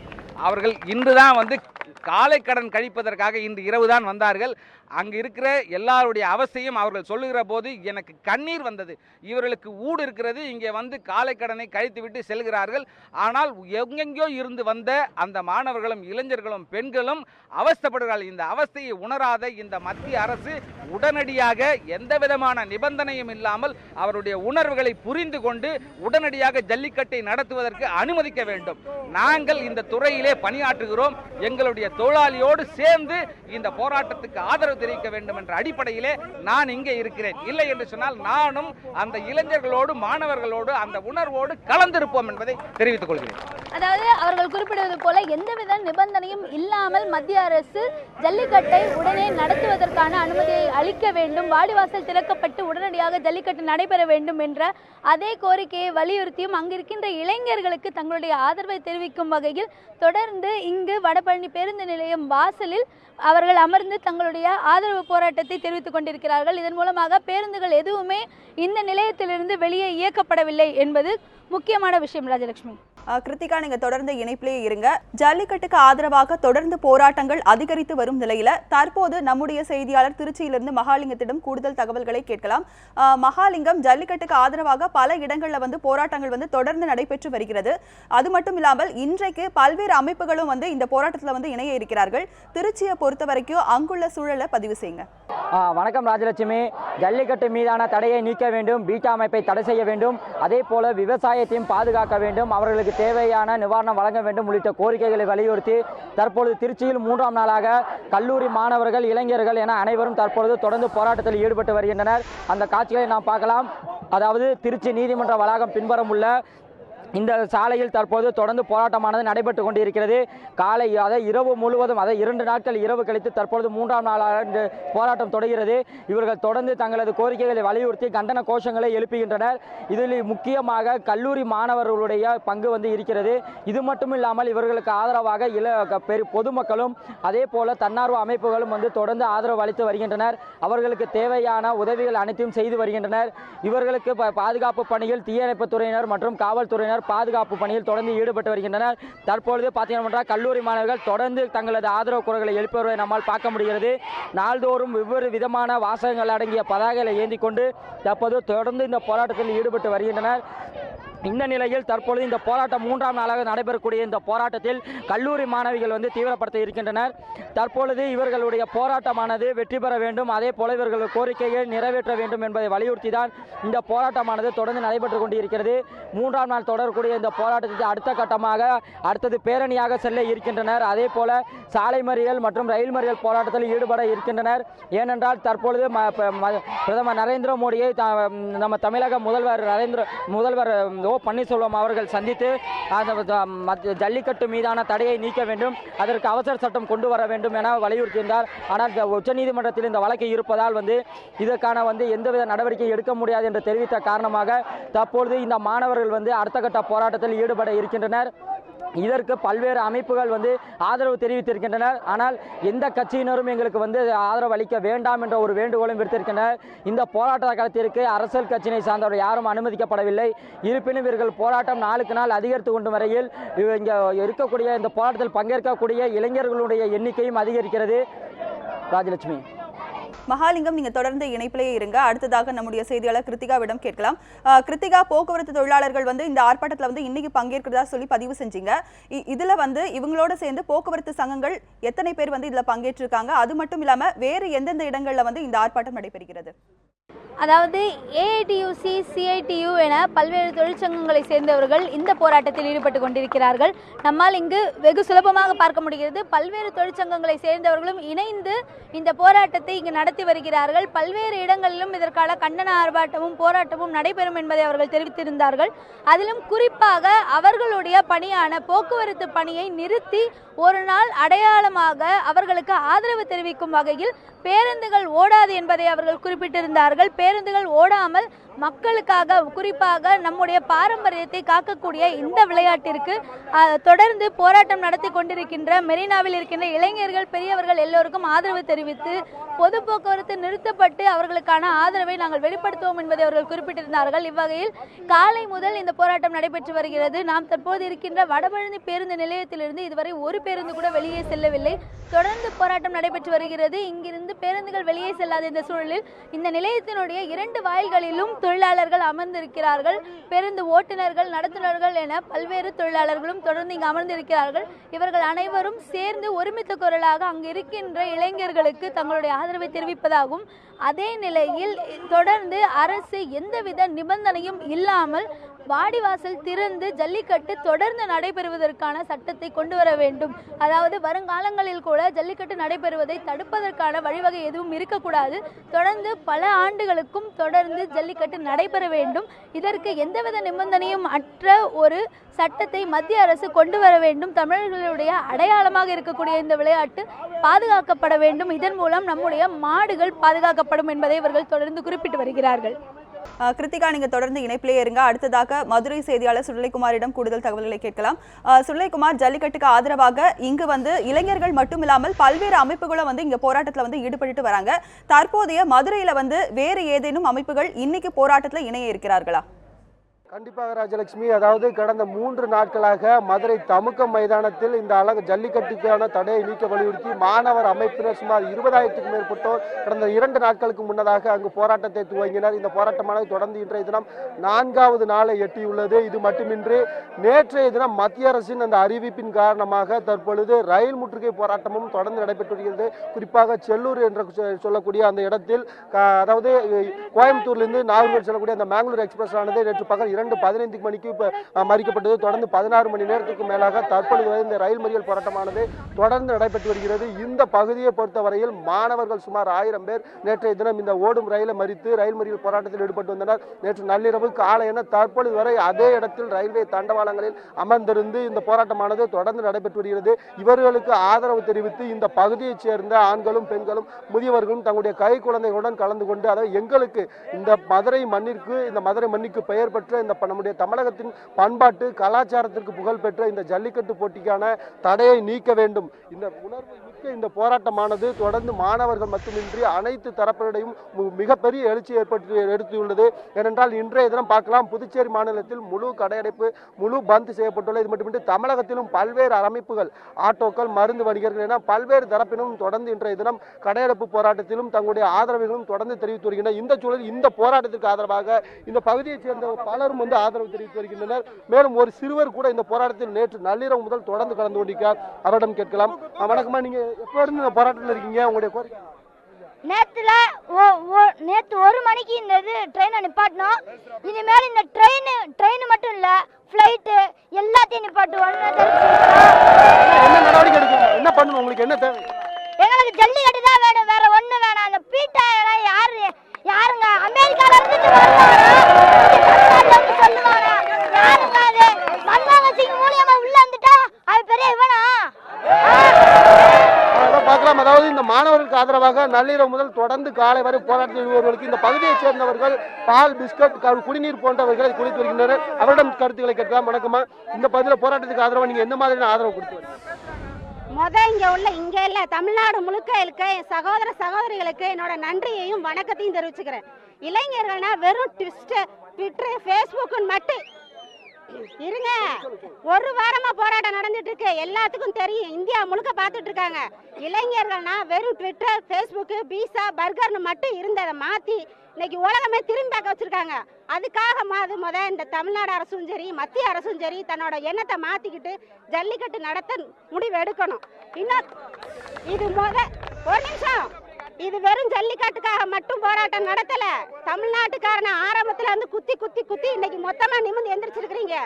அவர்கள் இன்றுதான் காலை கடன் கழிப்பதற்காக இன்று இரவுதான் வந்தார்கள். அங்கு இருக்கிற எல்லாருடைய அவசியம் அவர்கள் சொல்லுகிற போது எனக்கு கண்ணீர் வந்தது. இவர்களுக்கு ஊடு இருக்கிறது, இங்கே காலை கடனை கழித்து விட்டு செல்கிறார்கள். ஆனால் எங்கெங்கோ இருந்து வந்த அந்த மாணவர்களும் இளைஞர்களும் பெண்களும் அவஸ்தைப்படுகிறார்கள். இந்த அவஸ்தையை உணராத இந்த மத்திய அரசு உடனடியாக எந்த விதமான நிபந்தனையும் இல்லாமல் அவருடைய உணர்வுகளை புரிந்து கொண்டு உடனடியாக ஜல்லிக்கட்டை நடத்துவதற்கு அனுமதிக்க வேண்டும். நாங்கள் இந்த துறையிலே பணியாற்றுகிறோம். எங்களுடைய தொழிலாளியோடு சேர்ந்து இந்த போராட்டத்துக்கு ஆதரவு தெரிவிக்க வேண்டும் என்ற அடிப்படையிலே நான் இங்கே இருக்கிறேன். இல்லை என்று சொன்னால் நானும் அந்த இளைஞர்களோடு மாணவர்களோடு அந்த உணர்வோடு கலந்திருப்போம் என்பதை தெரிவித்துக் கொள்கிறேன். அதாவது அவர்கள் குறிப்பிடுவது போல எந்தவித நிபந்தனையும் இல்லாமல் மத்திய அரசு ஜல்லிக்கட்டை உடனே நடத்துவதற்கான அனுமதியை அளிக்க வேண்டும், வாடிவாசல் திறக்கப்பட்டு உடனடியாக ஜல்லிக்கட்டு நடைபெற வேண்டும் என்ற அதே கோரிக்கையை வலியுறுத்தியும் அங்கிருக்கின்ற இளைஞர்களுக்கு தங்களுடைய ஆதரவை தெரிவிக்கும் வகையில் தொடர்ந்து இங்கு வடபழனி பேருந்து நிலையம் வாசலில் அவர்கள் அமர்ந்து தங்களுடைய ஆதரவு போராட்டத்தை தெரிவித்துக் கொண்டிருக்கிறார்கள். இதன் மூலமாக பேருந்துகள் எதுவுமே இந்த நிலையத்திலிருந்து வெளியே இயக்கப்படவில்லை என்பது முக்கியமான விஷயம். ராஜலட்சுமி, கிருத்திகா, நீங்க தொடர்ந்து இணைப்பிலேயே இருங்க. ஜல்லிக்கட்டுக்கு ஆதரவாக தொடர்ந்து போராட்டங்கள் அதிகரித்து வரும் நிலையில தற்போது நம்முடைய செய்தியாளர் திருச்சியிலிருந்து மகாலிங்கத்திடம் கூடுதல் தகவல்களை கேட்கலாம். மகாலிங்கம், ஜல்லிக்கட்டுக்கு ஆதரவாக பல இடங்கள்ல போராட்டங்கள் தொடர்ந்து நடைபெற்று வருகிறது. அது மட்டும் இல்லாமல் இன்றைக்கு பல்வேறு அமைப்புகளும் இந்த போராட்டத்தில் இணைய இருக்கிறார்கள். திருச்சியை பொறுத்த வரைக்கும் அங்குள்ள சூழலை பதிவு செய்யுங்க. வணக்கம் ராஜலட்சுமி. ஜல்லிக்கட்டு மீதான தடையை நீக்க வேண்டும், பீட்டா அமைப்பை தடை செய்ய வேண்டும், அதே போல விவசாயத்தையும் பாதுகாக்க வேண்டும், அவர்களுக்கு தேவையான நிவாரணம் வழங்க வேண்டும் உள்ளிட்ட கோரிக்கைகளை வலியுறுத்தி தற்பொழுது திருச்சியில் 3ஆம் நாளாக கல்லூரி மாணவர்கள், இளைஞர்கள் என அனைவரும் தற்பொழுது தொடர்ந்து போராட்டத்தில் ஈடுபட்டு வருகின்றனர். அந்த காட்சிகளை நாம் பார்க்கலாம். அதாவது திருச்சி நீதிமன்ற வளாகம் பின்புறம் உள்ள இந்த சாலையில் தற்போது தொடர்ந்து போராட்டமானது நடைபெற்று கொண்டிருக்கிறது. காலை இரவு முழுவதும் 2 நாட்கள் இரவு கழித்து தற்பொழுது 3ஆம் நாளாக போராட்டம் தொடர்கிறது. இவர்கள் தொடர்ந்து தங்களது கோரிக்கைகளை வலியுறுத்தி கண்டன கோஷங்களை எழுப்புகின்றனர். இதில் முக்கியமாக கல்லூரி மாணவர்களுடைய பங்கு இருக்கிறது. இது மட்டும் இல்லாமல் இவர்களுக்கு ஆதரவாக பொதுமக்களும் அதே போல தன்னார்வ அமைப்புகளும் தொடர்ந்து ஆதரவு அளித்து வருகின்றனர். அவர்களுக்கு தேவையான உதவிகள் அனைத்தையும் செய்து வருகின்றனர். இவர்களுக்கு பாதுகாப்பு பணியில் தீயணைப்புத் துறையினர் மற்றும் காவல்துறையினர் பாதுகாப்பு பணியில் தொடர்ந்து ஈடுபட்டு வருகின்றனர். தற்பொழுது பார்த்தீங்கன்னா கல்லூரி மாணவர்கள் தொடர்ந்து தங்களது ஆதரவு குரல்களை எழுப்பி வருவதை நம்மால் பார்க்க முடிகிறது. நாள்தோறும் வெவ்வேறு விதமான வாசகங்கள் அடங்கிய பதாகைகளை ஏந்தி கொண்டு தற்போது தொடர்ந்து இந்த போராட்டத்தில் ஈடுபட்டு வருகின்றனர். இந்த நிலையில் தற்பொழுது இந்த போராட்டம் 3ஆம் நாளாக நடைபெறக்கூடிய இந்த போராட்டத்தில் கல்லூரி மாணவிகள் தீவிரப்படுத்த இருக்கின்றனர். தற்பொழுது இவர்களுடைய போராட்டமானது வெற்றி பெற வேண்டும், அதே போல இவர்கள் கோரிக்கையை நிறைவேற்ற வேண்டும் என்பதை வலியுறுத்தி தான் இந்த போராட்டமானது தொடர்ந்து நடைபெற்று கொண்டிருக்கிறது. 3ஆம் நாள் தொடரக்கூடிய இந்த போராட்டத்திற்கு அடுத்த கட்டமாக அடுத்தது பேரணியாக செல்ல இருக்கின்றனர். அதே போல சாலை மறியல் மற்றும் ரயில் மறியல் போராட்டத்தில் ஈடுபட இருக்கின்றனர். ஏனென்றால் தற்பொழுது பிரதமர் நரேந்திர மோடியை நம்ம தமிழக முதல்வர் ஓ பன்னீர்செல்வம் அவர்கள் சந்தித்து அந்த ஜல்லிக்கட்டு மீதான தடையை நீக்க வேண்டும், அதற்கு அவசர சட்டம் கொண்டு வர வேண்டும் என வலியுறுத்தியிருந்தார். ஆனால் உச்சநீதிமன்றத்தில் இந்த வழக்கு இருப்பதால் இதற்கான எந்தவித நடவடிக்கை எடுக்க முடியாது என்று தெரிவித்த காரணமாக தற்பொழுது இந்த மாணவர்கள் அடுத்த கட்ட போராட்டத்தில் ஈடுபட இருக்கின்றனர். இதற்கு பல்வேறு அமைப்புகள் ஆதரவு தெரிவித்திருக்கின்றனர். ஆனால் எந்த கட்சியினரும் எங்களுக்கு ஆதரவு அளிக்க வேண்டாம் என்ற ஒரு வேண்டுகோளும் விடுத்திருக்கின்றனர். இந்த போராட்ட களத்திற்கு அரசியல் கட்சியினை சார்ந்தவர் யாரும் அனுமதிக்கப்படவில்லை. இருப்பினும் இவர்கள் போராட்டம் நாளுக்கு நாள் அதிகரித்து கொண்டு வரையில் இங்கே இருக்கக்கூடிய இந்த போராட்டத்தில் பங்கேற்கக்கூடிய இளைஞர்களுடைய எண்ணிக்கையும் அதிகரிக்கிறது. ராஜலட்சுமி. மகாலிங்கம், நீங்க தொடர்ந்து இணைப்பிலேயே இருங்க. அடுத்ததாக நம்முடைய செய்தியாளர் கிருத்திகாவிடம் கேட்கலாம். கிருத்திகா, போக்குவரத்து தொழிலாளர்கள் இந்த ஆர்ப்பாட்டத்தில் இன்னைக்கு பங்கேற்கிறதா சொல்லி பதிவு செஞ்சீங்க. இதுல இவங்களோட சேர்ந்து போக்குவரத்து சங்கங்கள் எத்தனை பேர் இதுல பங்கேற்றிருக்காங்க? அது மட்டும் இல்லாம வேறு எந்தெந்த இடங்கள்ல இந்த ஆர்ப்பாட்டம் நடைபெறுகிறது? அதாவது ஏஐடியூசி, சிஐடியு என பல்வேறு தொழிற்சங்கங்களை சேர்ந்தவர்கள் இந்த போராட்டத்தில் ஈடுபட்டு கொண்டிருக்கிறார்கள். நம்மால் இங்கு வெகு சுலபமாக பார்க்க முடிகிறது. பல்வேறு தொழிற்சங்கங்களை சேர்ந்தவர்களும் இணைந்து இந்த போராட்டத்தை இங்கு நடத்தி வருகிறார்கள். பல்வேறு இடங்களிலும் இதற்கான கண்டன ஆர்ப்பாட்டமும் போராட்டமும் நடைபெறும் என்பதை அவர்கள் தெரிவித்திருந்தார்கள். அதிலும் குறிப்பாக அவர்களுடைய பணியான போக்குவரத்து பணியை நிறுத்தி ஒரு நாள் அடையாளமாக அவர்களுக்கு ஆதரவு தெரிவிக்கும் வகையில் பேருந்துகள் ஓடாது என்பதை அவர்கள் குறிப்பிட்டிருந்தார்கள். பேருந்துகள் ஓடாமல் மக்களுக்காக, குறிப்பாக நம்முடைய பாரம்பரியத்தை காக்கக்கூடிய இந்த விளையாட்டிற்கு தொடர்ந்து போராட்டம் நடத்தி கொண்டிருக்கின்ற மெரினாவில் இருக்கின்ற இளைஞர்கள், பெரியவர்கள் எல்லோருக்கும் ஆதரவு தெரிவித்து பொது போக்குவரத்து நிறுத்தப்பட்டு அவர்களுக்கான ஆதரவை நாங்கள் வெளிப்படுத்துவோம் என்பதை அவர்கள் குறிப்பிட்டிருந்தார்கள். இவ்வகையில் காலை முதல் இந்த போராட்டம் நடைபெற்று வருகிறது. நாம் தற்போது இருக்கின்ற வடபழனி பேருந்து நிலையத்திலிருந்து இதுவரை ஒரு பேருந்து கூட வெளியே செல்லவில்லை. தொடர்ந்து போராட்டம் நடைபெற்று வருகிறது. இங்கிருந்து பேருந்துகள் வெளியே செல்லாத இந்த சூழலில் இந்த நிலையத்தினுடைய 2 வாயில்களிலும் தொழிலாளர்கள் அமர்ந்திருக்கிறார்கள். பேருந்து ஓட்டுநர்கள், நடத்துனர்கள் என பல்வேறு தொழிலாளர்களும் தொடர்ந்து இங்கு அமர்ந்திருக்கிறார்கள். இவர்கள் அனைவரும் சேர்ந்து ஒருமித்த குரலாக அங்கு இருக்கின்ற இளைஞர்களுக்கு தங்களுடைய ஆதரவை தெரிவிப்பதாகவும், அதே நிலையில் தொடர்ந்து அரசு எந்தவித நிபந்தனையும் இல்லாமல் வாடிவாசல் திறந்து ஜல்லிக்கட்டு தொடர்ந்து நடைபெறுவதற்கான சட்டத்தை கொண்டு வர வேண்டும். அதாவது வருங்காலங்களில் கூட ஜல்லிக்கட்டு நடைபெறுவதை தடுப்பதற்கான வழிவகை எதுவும் இருக்கக்கூடாது. தொடர்ந்து பல ஆண்டுகளுக்கும் தொடர்ந்து ஜல்லிக்கட்டு நடைபெற வேண்டும். இதற்கு எந்தவித நிபந்தனையும் அற்ற ஒரு சட்டத்தை மத்திய அரசு கொண்டு வர வேண்டும். தமிழர்களுடைய அடையாளமாக இருக்கக்கூடிய இந்த விளையாட்டு பாதுகாக்கப்பட வேண்டும். இதன் மூலம் நம்முடைய மாடுகள் பாதுகாக்கப்படும் என்பதை இவர்கள் தொடர்ந்து குறிப்பிட்டு வருகிறார்கள். கிருத்திகா, நீங்க தொடர்ந்து இணைப்பிலேயே இருங்க. அடுத்ததாக மதுரை செய்தியாளர் சுடலைக்குமாரிடம் கூடுதல் தகவல்களை கேட்கலாம். சுடலைக்குமார், ஜல்லிக்கட்டுக்கு ஆதரவாக இங்கு இளைஞர்கள் மட்டுமில்லாமல் பல்வேறு அமைப்புகளும் இங்க போராட்டத்தில் ஈடுபட்டு வராங்க. தற்போதைய மதுரையில வேறு ஏதேனும் அமைப்புகள் இன்னைக்கு போராட்டத்தில் இணைய இருக்கிறார்களா? கண்டிப்பாக ராஜலட்சுமி. அதாவது கடந்த 3 நாட்களாக மதுரை தமுக்கம் மைதானத்தில் இந்த ஜல்லிக்கட்டுக்கான தடையை நீக்க வலியுறுத்தி மாணவர் அமைப்பினர் சுமார் 20,000க்கும் மேற்பட்டோர் கடந்த 2 நாட்களுக்கு முன்னதாக அங்கு போராட்டத்தை துவங்கினர். இந்த போராட்டமானது தொடர்ந்து இன்றைய தினம் 4வது நாளை எட்டியுள்ளது. இது மட்டுமின்றி நேற்றைய தினம் மத்திய அரசின் அந்த அறிவிப்பின் காரணமாக தற்பொழுது ரயில் முற்றுகை போராட்டமும் தொடர்ந்து நடைபெற்று வருகிறது. குறிப்பாக செல்லூர் என்று சொல்லக்கூடிய அந்த இடத்தில், அதாவது கோயம்புத்தூர்லேருந்து நாகர்கோவில் செல்லக்கூடிய அந்த மேங்களூர் எக்ஸ்பிரஸ் ஆனது நேற்று பகல் 2:15 மணிக்கு மறிக்கப்பட்டது. தொடர்ந்து 16 மணி நேரத்துக்கு மேலாக தற்பொழுது இந்த ரயில் மறியல் போராட்டமானது தொடர்ந்து நடைபெற்று வருகிறது. இந்த பகுதியை பொறுத்தவரையில் மாணவர்கள் சுமார் 1000 பேர் நேற்றைய தினம் இந்த ஓடும் ரயிலை மறித்து ரயில் மறியல் போராட்டத்தில் ஈடுபட்டு வந்தனர். நேற்று நள்ளிரவு காலை என தற்பொழுது வரை அதே இடத்தில் ரயில்வே தண்டவாளங்களில் அமர்ந்திருந்து இந்த போராட்டமானது தொடர்ந்து நடைபெற்று வருகிறது. இவர்களுக்கு ஆதரவு தெரிவித்து இந்த பகுதியைச் சேர்ந்த ஆண்களும் பெண்களும் முதியவர்களும் தங்களுடைய கை குழந்தைகளுடன் கலந்து கொண்டு, அதாவது எங்களுக்கு இந்த மதுரை மண்ணிற்கு பெயர் பெற்ற நம்முடைய தமிழகத்தின் பண்பாட்டு கலாச்சாரத்திற்கு புகழ் பெற்ற இந்த ஜல்லிக்கட்டு போட்டிக்கான தடையை நீக்க வேண்டும். இந்த உணர்வு மிக்க இந்த போராட்டமானது தொடர்ந்து மாணவர்கள் மட்டுமின்றி அனைத்து தரப்பினரையும் மிகப்பெரிய எழுச்சி எடுத்துள்ளது. ஏனென்றால் இன்றைய தினம் பார்க்கலாம், புதுச்சேரி மாநிலத்தில் முழு கடையடைப்பு, முழு பந்த் செய்யப்பட்டுள்ளது. இது மட்டுமின்றி தமிழகத்திலும் பல்வேறு அமைப்புகள், ஆட்டோக்கள், மருந்து வணிகர்கள் என பல்வேறு தரப்பினும் தொடர்ந்து இன்றைய தினம் கடையடைப்பு போராட்டத்திலும் தங்களுடைய ஆதரவுகளும் தொடர்ந்து தெரிவித்து வருகின்றனர். இந்த சூழலில் இந்த போராட்டத்திற்கு ஆதரவாக இந்த பகுதியைச் சேர்ந்த பலரும் பலரும் வந்து ஆதரவு தெரிவித்து வருகின்றனர். மேலும் ஒரு சிறுவர் கூட இந்த போராட்டத்தில் நேற்று நள்ளிரவு முதல் தொடர்ந்து கலந்து கொண்டிருக்கிறார். அவரிடம் கேட்கலாம். வணக்கம்மா, நீங்க எப்போ இருந்து இந்த போராட்டத்தில் இருக்கீங்க? உங்களுடைய கோரிக்கை? நேற்று 1 மணிக்கு இந்த ட்ரெயினை நிப்பாட்டணும். இனிமேல் இந்த ட்ரெயின் மட்டும் இல்ல, ஃப்ளைட்டு எல்லாத்தையும் நிப்பாட்டுவோம். என்ன நடவடிக்கை எடுக்கணும்? என்ன பண்ணணும்? உங்களுக்கு என்ன தேவை? எங்களுக்கு ஜல்லிக்கட்டு தான் வேணும், வேற ஒண்ணு வேணாம். அந்த பீட்டா யாருங்க அமெரிக்கால இருந்துட்டு சொல்லுவாங்க, யாருங்க அது? மன்மோகன் சிங் மூலியமா உள்ள வந்துட்டா அது பெரிய இவனா? பார்க்கலாம். அதாவது இந்த மாணவர்களுக்கு ஆதரவாக நள்ளிரவு முதல் தொடர்ந்து காலை வரை போராட்டத்தில் ஈடுபடுவர்களுக்கு இந்த பகுதியைச் சேர்ந்தவர்கள் பால், பிஸ்கட், குடிநீர் போன்றவர்களை குடித்து வருகின்றனர். அவரிடம் கருத்துக்களை கேட்கலாம். வணக்கமா, இந்த பகுதியில் போராட்டத்துக்கு ஆதரவாக நீங்க எந்த மாதிரியான ஆதரவு கொடுத்து இங்க இல்ல தமிழ்நாடு முழுக்க இருக்க என் சகோதர சகோதரிகளுக்கு என்னோட நன்றியையும் வணக்கத்தையும் தெரிவிச்சுக்கிறேன். இளைஞர்கள்னா வெறும் ட்விட்டர், ஃபேஸ்புக் மட்டும் இருங்க. 1 வாரமா போராட்டம் நடந்துட்டு இருக்கு, எல்லாத்துக்கும் தெரியும், இந்தியா முழுக்க பார்த்துட்டு இருக்காங்க. இளைஞர்கள்னா வெறும் ட்விட்டர், ஃபேஸ்புக், பீஸா, பர்கர்னு மட்டும் இருந்ததை மாத்தி இன்னைக்கு உலகமே திரும்பி பார்க்க வச்சிருக்காங்க. அதுக்காக இந்த தமிழ்நாடு அரசும் சரி மத்திய அரசும் சரி தன்னோட எண்ணத்தை மாத்திக்கிட்டு ஜல்லிக்கட்டு நடத்த முடிவு எடுக்கணும். இன்னும் இது ஒரு நிமிஷம், இது வெறும் ஜல்லிக்கட்டுக்காக மட்டும் போராட்டம் நடத்தல. தமிழ்நாட்டுக்காரன ஆரம்பத்துல இருந்து குத்தி குத்தி குத்தி இன்னைக்கு மொத்தமா நிமிர்ந்து எந்திரிச்சிருக்கிறீங்க.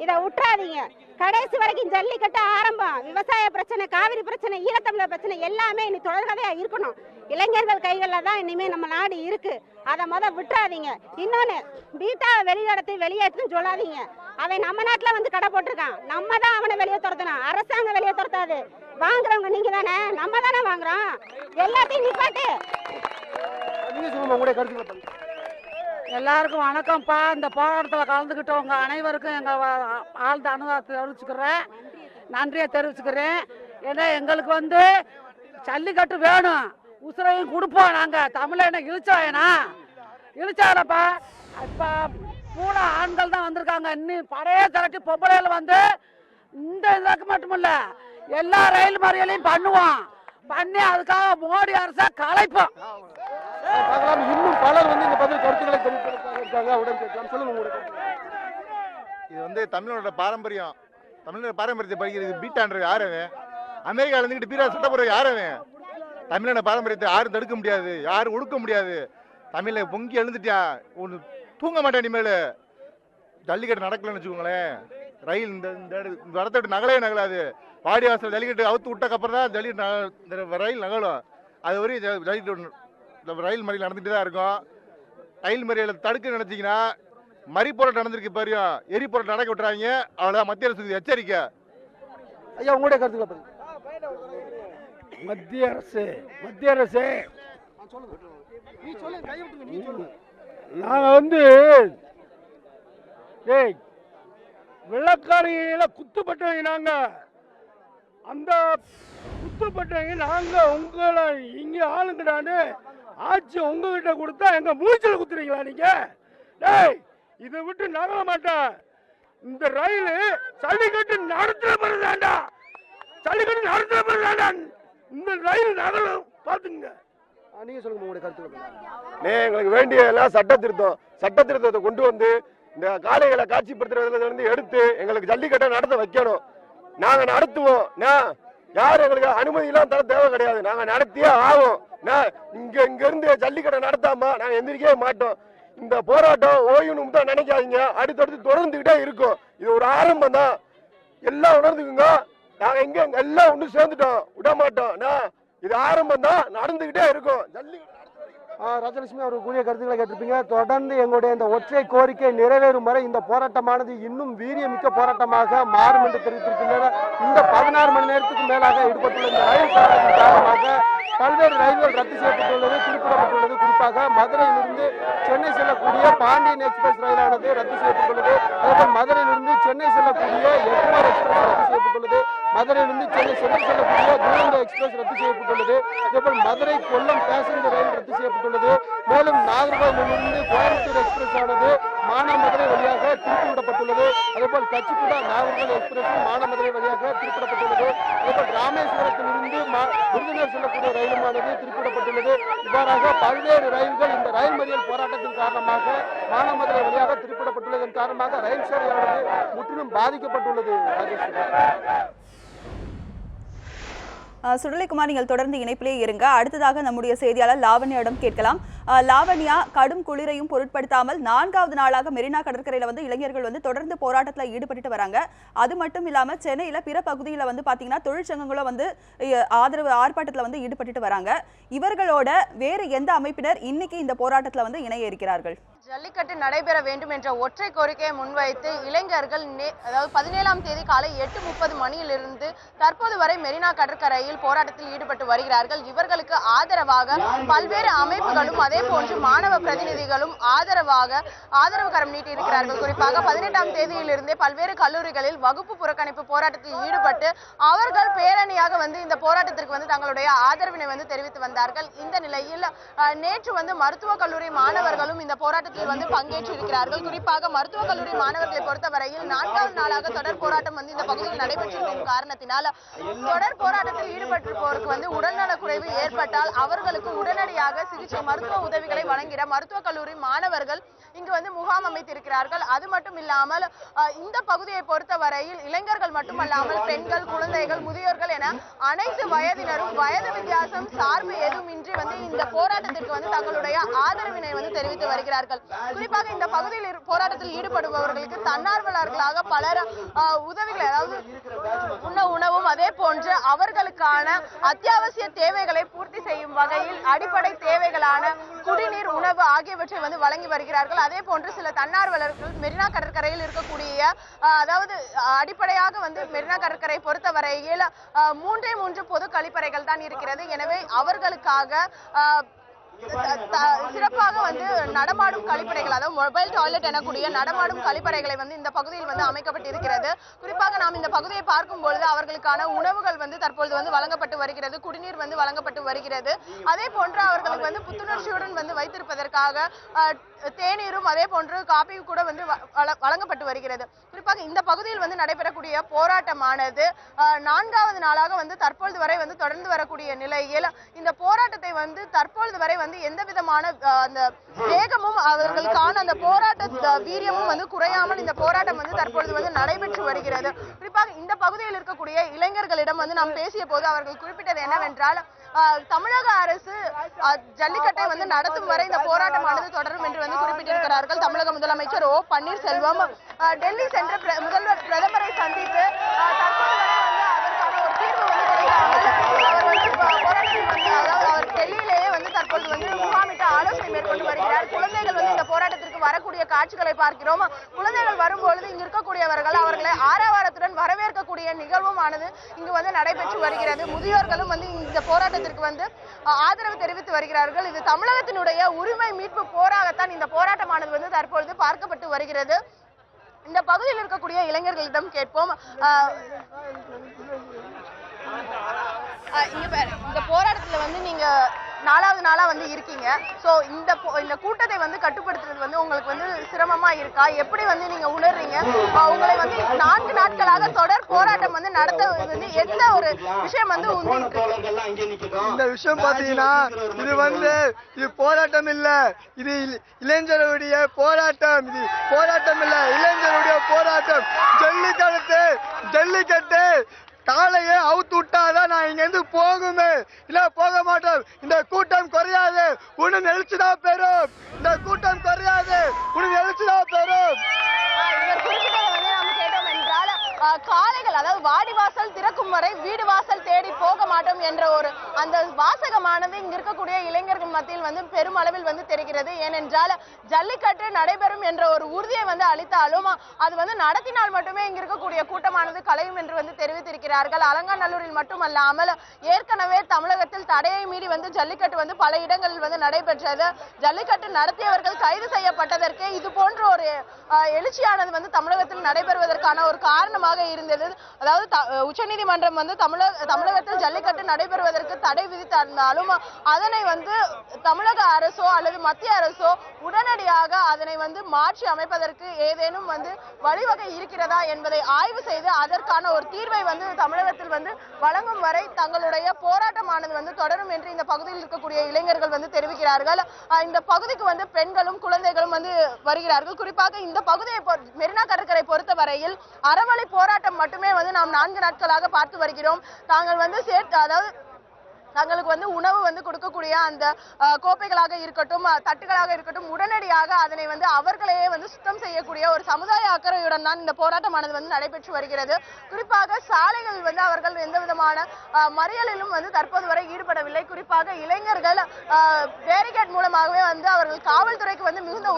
இதை விட்டுறாதீங்க. கடைசி வரைக்கும் ஜல்லிக்கட்டு ஆரம்பம். விவசாய பிரச்சனை, காவிரி பிரச்சனை, ஈழத்தமிழர் பிரச்சனை எல்லாமே இனி தொடர்கதையா இருக்கணும். இளைஞர்கள் கைகளில் தான் இனிமே நம்ம நாடு இருக்கு. அதை விட்டுறாதீங்க. இன்னொன்னு, பீட்டா வெளியேற்றுன்னு சொல்லாதீங்க. அவன் நம்ம நாட்டுல வந்து கடை போட்டிருக்கான். நம்ம தான் அவனை வெளியே துரத்தணும். அரசாங்கம் வெளியே துரத்தாது. வாங்குறவங்க நீங்க தானே, நம்ம தானே வாங்குறோம். எல்லாத்தையும் நிப்பாட்டு. எல்லாருக்கும் வணக்கம்ப்பா. இந்த போராட்டத்தில் கலந்துக்கிட்டவங்க அனைவருக்கும் எங்கள் ஆழ்ந்த அனுதாபத்தை தெரிவிச்சுக்கிறேன், நன்றியை தெரிவிச்சுக்கிறேன். ஏன்னா எங்களுக்கு வந்து ஜல்லிக்கட்டு வேணும், உசுரையும் கொடுப்போம். நாங்கள் தமிழை என்ன இழிச்சாரப்பா. இப்போ 3 ஆண்கள் தான் வந்திருக்காங்க. இன்னும் பழைய திரட்டி பொம்பளையில் வந்து இந்த இதுக்கு மட்டும் இல்லை, எல்லா ரயில் மறியலையும் பண்ணி அதுக்காக மோடி அரசா கலைப்போம். இன்னும் பலர் வந்து இந்த பதில் கருத்துக்களை தெரிவித்திருக்காங்க. சொல்லுங்க. இது வந்து தமிழோட பாரம்பரியம், தமிழோட பாரம்பரியத்தை படிக்கிறது. பீட்டான்றது யாருவே? அமெரிக்கால இருந்துக்கிட்டு பீரா சட்டப்புற யாருவே? தமிழோட பாரம்பரியத்தை யாரும் தடுக்க முடியாது, யாரும் ஒடுக்க முடியாது. தமிழை பொங்கி எழுந்துட்டியா ஒன்று தூங்க மாட்டேன். இனிமேல் ஜல்லிக்கட்டு நடக்கலன்னு வச்சுக்கோங்களேன், ரயில் இந்த இடத்த விட்டு நகலாது. வாடிவாசல் ஜல்லிக்கட்டு அவுத்து விட்டக்கப்புறம் தான் ஜல்லிக்கட்டு ரயில் நகலும். அது வரையும் ஜல்லிக்கட்டு ரயில் மறியல் நடந்துகிட்டு தான் இருக்கும். ரயில் மறியல் தடுக்க நினைச்சிங்கன்னா மறி போராட்டம் நடந்திருக்கு பாரியும், எரி போராட்டம் நடக்க விட்டுறாங்க. அவ்வளோதான் மத்திய அரசுக்கு எச்சரிக்கை. ஐயா, உங்களுடைய கருத்துக்களை மத்திய அரசு நாங்க வந்து வெள்ளக்காரியில குத்துப்பட்டவங்க. நாங்க அந்த குத்துப்பட்டவங்க நாங்க உங்களை இங்க ஆளுங்கடான்னு ஆட்சி உங்ககிட்ட கொடுத்தா எங்க மூச்சல குத்துறீங்களா நீங்க? இதை விட்டு நகர மாட்டேன். இந்த ரயில் ஜல்லிக்கட்டு நடத்துற பிறகுதாண்டா, ஜல்லிக்கட்டு நடத்துற பிறகுதாண்டா இந்த ரயில் நகலும். பாத்துங்க. நீங்க சொல்லுங்க உங்களுடைய கருத்துக்கள். எங்களுக்கு வேண்டிய எல்லாம் சட்ட திருத்தத்தை கொண்டு வந்து இந்த காளைகளை காட்சிப்படுத்துறதுல இருந்து எடுத்து எங்களுக்கு ஜல்லிக்கட்டை நடத்த வைக்கணும். நாங்க நடத்துவோம். யாரும் எங்களுக்கு அனுமதி எல்லாம் தர தேவை கிடையாது. நாங்க நடத்தியே ஆகும். இங்க இருந்து ஜல்லிக்கட்டை நடத்தாம நாங்க எந்திரிக்கவே மாட்டோம். இந்த போராட்டம் ஓய்வுன்னு தான் நினைக்காதீங்க, அடுத்தடுத்து தொடர்ந்துகிட்டே இருக்கும். இது ஒரு ஆரம்பம் தான். எல்லாம் உணர்ந்துக்குங்க. நாங்க எங்க எல்லாம் ஒன்று சேர்ந்துட்டோம், விட மாட்டோம். இது ஆரம்பம் தான், நடந்துகிட்டே இருக்கும். ராஜலட்சுமி அவர்கள் கூறிய கருத்துக்களை கேட்டிருப்பீங்க. தொடர்ந்து எங்களுடைய இந்த ஒற்றை கோரிக்கை நிறைவேறும் வரை இந்த போராட்டமானது இன்னும் வீரியமிக்க போராட்டமாக மாறும் என்று தெரிவித்திருக்கின்றனர். இந்த 16 மணி நேரத்துக்கு மேலாக ஈடுபட்டுள்ள இந்த ரயில் போராட்டத்தின் காரணமாக பல்வேறு ரயில்கள் ரத்து செய்யப்பட்டுள்ளது, குறிப்பிடப்பட்டுள்ளது. குறிப்பாக மதுரையிலிருந்து சென்னை செல்லக்கூடிய பாண்டியன் எக்ஸ்பிரஸ் ரயிலானது ரத்து செய்யப்பட்டுள்ளது. அதேபோல் மதுரையிலிருந்து சென்னை செல்லக்கூடிய எக்மோர் எக்ஸ்பிரஸ் ரத்து செய்யப்பட்டுள்ளது. மதுரையிலிருந்து சென்னை செல்லக்கூடிய துரந்தோ எக்ஸ்பிரஸ் ரத்து செய்யப்பட்டுள்ளது. இதேபோல் மதுரை கொல்லம் பேசஞ்சர் ரயில் ரத்து செய்யப்பட்டுள்ளது. மேலும் நாகர்கோவிலிருந்து கோயம்புத்தூர் எக்ஸ்பிரஸ் ஆனது மானாமதுரை வழியாக திருப்பிவிடப்பட்டுள்ளது. அதேபோல் கச்சிப்புடா நாகர்கோவில் எக்ஸ்பிரஸ் மானாமதுரை வழியாக திருப்பிவிடப்பட்டுள்ளது. அதேபோல் ராமேஸ்வரத்திலிருந்து விருதுநகர் செல்லக்கூடிய ரயிலுமானது திருப்பிடப்பட்டுள்ளது. இவ்வாறாக பல்வேறு ரயில்கள் இந்த ரயில் மறியல் போராட்டத்தின் காரணமாக மானாமதுரை வழியாக திருப்பிடப்பட்டுள்ளதன் காரணமாக ரயில் சேவையானது முற்றிலும் பாதிக்கப்பட்டுள்ளது. சுடலைக்குமார், நீங்கள் தொடர்ந்து இணைப்பிலே இருங்க. அடுத்ததாக நம்முடைய செய்தியாளர் லாவண்யாவிடம் கேட்கலாம். லாவண்யா, கடும் குளிரையும் பொருட்படுத்தாமல் 4வது நாளாக மெரினா கடற்கரையில வந்து இளைஞர்கள் வந்து தொடர்ந்து போராட்டத்தில் ஈடுபட்டு வராங்க. அது மட்டும் இல்லாம சென்னையில பிற பகுதியில் வந்து பாத்தீங்கன்னா தொழிற்சங்கங்களும் வந்து ஆதரவு ஆர்ப்பாட்டத்தில் வந்து ஈடுபட்டு வராங்க. இவர்களோட வேறு எந்த அமைப்பினர் இன்னைக்கு இந்த போராட்டத்தில் வந்து இணைய இருக்கிறார்கள்? ஜல்லிக்கட்டு நடைபெற வேண்டும் என்ற ஒற்றை கோரிக்கையை முன்வைத்து இளைஞர்கள் அதாவது 17ஆம் தேதி காலை 8:30 மணியிலிருந்து தற்போது வரை மெரினா கடற்கரையில் போராட்டத்தில் ஈடுபட்டு வருகிறார்கள். இவர்களுக்கு ஆதரவாக பல்வேறு அமைப்புகளும் அதே போன்று மாணவ பிரதிநிதிகளும் ஆதரவு கரம் நீட்டி இருக்கிறார்கள். குறிப்பாக 18ஆம் தேதியிலிருந்தே பல்வேறு கல்லூரிகளில் வகுப்பு புறக்கணிப்பு போராட்டத்தில் ஈடுபட்டு அவர்கள் பேரணியாக வந்து இந்த போராட்டத்திற்கு வந்து தங்களுடைய ஆதரவினை வந்து தெரிவித்து வந்தார்கள். இந்த நிலையில் நேற்று வந்து மருத்துவக் கல்லூரி மாணவர்களும் இந்த போராட்டத்தில் வந்து பங்கேற்றிருக்கிறார்கள். குறிப்பாக மருத்துவக் கல்லூரி மாணவர்களை பொறுத்தவரையில் 4வது நாளாக தொடர் போராட்டம் வந்து இந்த பகுதியில் நடைபெற்றிருக்கும் காரணத்தினால் தொடர் போராட்டத்தில் ஈடுபட்டிருப்போருக்கு வந்து உடல்நலக்குறைவு ஏற்பட்டால் அவர்களுக்கு உடனடியாக சிகிச்சை மருத்துவ உதவிகளை வழங்கிட மருத்துவக் கல்லூரி மாணவர்கள் இங்கு வந்து முகாம் அமைத்திருக்கிறார்கள். அது மட்டும் இல்லாமல் இந்த பகுதியை பொறுத்தவரையில் இளைஞர்கள் மட்டுமல்லாமல் பெண்கள், குழந்தைகள், முதியோர்கள் என அனைத்து வயதினரும் வயது வித்தியாசம் சார்பு எதுவுமின்றி வந்து இந்த போராட்டத்திற்கு வந்து தங்களுடைய ஆதரவினை வந்து தெரிவித்து வருகிறார்கள். குறிப்பாக இந்த பகுதியில் போராட்டத்தில் ஈடுபடுபவர்களுக்கு தன்னார்வலர்களாக பலர் உதவிகளை, அதாவது உணவும் அதே போன்று அவர்களுக்கான அத்தியாவசிய தேவைகளை பூர்த்தி செய்யும் வகையில் அடிப்படை தேவைகளான குடிநீர், உணவு ஆகியவற்றை வந்து வழங்கி வருகிறார்கள். அதே போன்று சில தன்னார்வலர்கள் மெரினா கடற்கரையில் இருக்கக்கூடிய, அதாவது அடிப்படையாக வந்து மெரினா கடற்கரை பொறுத்தவரையில் 3 பொது கழிப்பறைகள் தான் இருக்கிறது. எனவே அவர்களுக்காக சிறப்பாக வந்து நடமாடும் கழிப்பறைகள், அதாவது மொபைல் டாய்லெட் எனக்கூடிய நடமாடும் கழிப்பறைகளை வந்து இந்த பகுதியில் வந்து அமைக்கப்பட்டிருக்கிறது. குறிப்பாக நாம் இந்த பகுதியை பார்க்கும் பொழுது அவர்களுக்கான உணவுகள் வந்து தற்பொழுது வந்து வழங்கப்பட்டு வருகிறது, குடிநீர் வந்து வழங்கப்பட்டு வருகிறது. அதே போன்று அவர்களுக்கு வந்து புத்துணர்ச்சியுடன் வந்து வைத்திருப்பதற்காக தேநீரும் அதே போன்று காபியும் கூட வந்து வழங்கப்பட்டு வருகிறது. குறிப்பாக இந்த பகுதியில் வந்து நடைபெறக்கூடிய போராட்டமானது 4வது நாளாக வந்து தற்பொழுது வரை வந்து தொடர்ந்து வரக்கூடிய நிலையில் இந்த போராட்டத்தை வந்து தற்பொழுது வரை வந்து எந்த விதமான அந்த வேகமும் அவர்களுக்கான அந்த போராட்ட வீரியமும் வந்து குறையாமல் இந்த போராட்டம் வந்து தற்பொழுது வந்து நடைபெற்று வருகிறது. குறிப்பாக இந்த பகுதியில் இருக்கக்கூடிய இளைஞர்களிடம் வந்து நாம் பேசிய போது அவர்கள் குறிப்பிட்டது என்னவென்றால், தமிழக அரசு ஜல்லிக்கட்டை வந்து நடத்தும் வரை இந்த போராட்டமானது தொடரும் என்று வந்து குறிப்பிட்டிருக்கிறார்கள். தமிழக முதலமைச்சர் ஓ பன்னீர்செல்வம் டெல்லி சென்ற பிரதமரை சந்தித்து தற்போது வரை வந்து அதற்கான ஒரு தீர்வு வந்து கிடைக்காமல் அவர் வந்து போராட்டத்தில் வந்து, அதாவது அவர் டெல்லியிலேயே வந்து தற்போது வந்து முகாமிட்டு ஆலோசனை மேற்கொண்டு வருகிறார். குழந்தைகள் வந்து இந்த போராட்டத்திற்கு வரக்கூடிய காட்சிகளை பார்க்கிறோம். குழந்தைகள் வரும்பொழுது இங்கு இருக்கக்கூடியவர்கள் அவர்களை ஆரவாரத்துடன் வரவேற்கக்கூடிய நிகழ்வும் ஆனது இங்கு வந்து நடைபெற்று வருகிறது. முதியோர்களும் வந்து இந்த போராட்டத்திற்கு வந்து ஆதரவு தெரிவித்து வருகிறார்கள். இது தமிழகத்தினுடைய உரிமை மீட்பு போராகத்தான் இந்த போராட்டமானது வந்து தற்பொழுது பார்க்கப்பட்டு வருகிறது. இந்த பகுதியில் இருக்கக்கூடிய இளைஞர்களிடம் கேட்போம். இந்த போராட்டத்துல வந்து நீங்க 4வது நாளா வந்து இருக்கீங்க. சோ இந்த கூட்டத்தை வந்து கட்டுப்படுத்துறது வந்து உங்களுக்கு வந்து சிரமமா இருக்கா? எப்படி வந்து நீங்க உணர்றீங்க? உங்களை வந்து 4 நாட்களாக தொடர் போராட்டம் வந்து நடத்த வந்து எந்த ஒரு விஷயம் வந்து இந்த விஷயம் பாத்தீங்கன்னா இது போராட்டம் இல்ல, இது இளைஞருடைய போராட்டம். இது போராட்டம் இல்ல, இளைஞருடைய போராட்டம். ஜல்லிக்கட்டு காலையே அவுத்து விட்டாதான் நான் இங்க இருந்து போகுமே, இல்ல போக மாட்டோம். இந்த கூட்டம் குறையாது, உனக்கு எழுச்சிதான் பெறும். இந்த கூட்டம் குறையாது, உனக்கு எழுச்சிதான் பெறும். காளைகள், அதாவது வாடிவாசல் திறக்கும் வரை வீடு வாசல் தேடி போக மாட்டோம் என்ற ஒரு அந்த வாசகமானது இங்க இருக்கக்கூடிய இளைஞர்கள் மத்தியில் வந்து பெருமளவில் வந்து தெரிகிறது. ஏனென்றால் ஜல்லிக்கட்டு நடைபெறும் என்ற ஒரு உறுதியை வந்து அளித்தாலும் அது வந்து நடத்தினால் மட்டுமே இங்க இருக்கக்கூடிய கூட்டமானது கலையும் என்று வந்து தெரிவித்திருக்கிறார்கள். அலங்காநல்லூரில் மட்டுமல்லாமல் ஏற்கனவே தமிழகத்தில் தடையை மீறி வந்து ஜல்லிக்கட்டு வந்து பல இடங்களில் வந்து நடைபெற்றது. ஜல்லிக்கட்டு நடத்தியவர்கள் கைது செய்யப்பட்டதற்கு இது போன்ற ஒரு எழுச்சியானது வந்து தமிழகத்தில் நடைபெறுவதற்கான ஒரு காரணமாக இருந்தது. அதாவது உச்சநீதிமன்றம் வந்து தமிழகத்தில் ஜல்லிக்கட்டு நடைபெறுவதற்கு தடை விதித்திருந்தாலும் அதனை வந்து தமிழக அரசோ அல்லது மத்திய அரசோ உடனடியாக அதனை வந்து மாற்றி அமைப்பதற்கு ஏதேனும் வந்து வழிவகை இருக்கிறதா என்பதை ஆய்வு செய்து அதற்கான ஒரு தீர்வை வந்து தமிழகத்தில் வந்து வழங்கும் வரை தங்களுடைய போராட்டமான போராட்டமானது வந்து தொடரும் என்று இந்த பகுதியில் இருக்கக்கூடிய இளைஞர்கள் வந்து தெரிவிக்கிறார்கள். இந்த பகுதிக்கு வந்து பெண்களும் குழந்தைகளும் வந்து வருகிறார்கள். குறிப்பாக இந்த பகுதியை மெரினா கடற்கரை பொறுத்த வரையில் அறவழி போராட்டம் மட்டுமே வந்து நாம் 4 நாட்களாக பார்த்து வருகிறோம். தாங்கள் வந்து தங்களுக்கு வந்து உணவு வந்து கொடுக்கக்கூடிய அந்த கோப்பைகளாக இருக்கட்டும், தட்டுகளாக இருக்கட்டும், உடனடியாக அதனை வந்து அவர்களையே வந்து சுத்தம் செய்யக்கூடிய ஒரு சமுதாய அக்கறையுடன் தான் இந்த போராட்டமானது வந்து நடைபெற்று வருகிறது. குறிப்பாக சாலைகள் வந்து அவர்கள் எந்த விதமான மறியலிலும் வந்து தற்போது வரை ஈடுபடவில்லை. குறிப்பாக இளைஞர்கள் பேரிகேட் மூலமாகவே வந்து அவர்கள் காவல்துறைக்கு வந்து மிகுந்த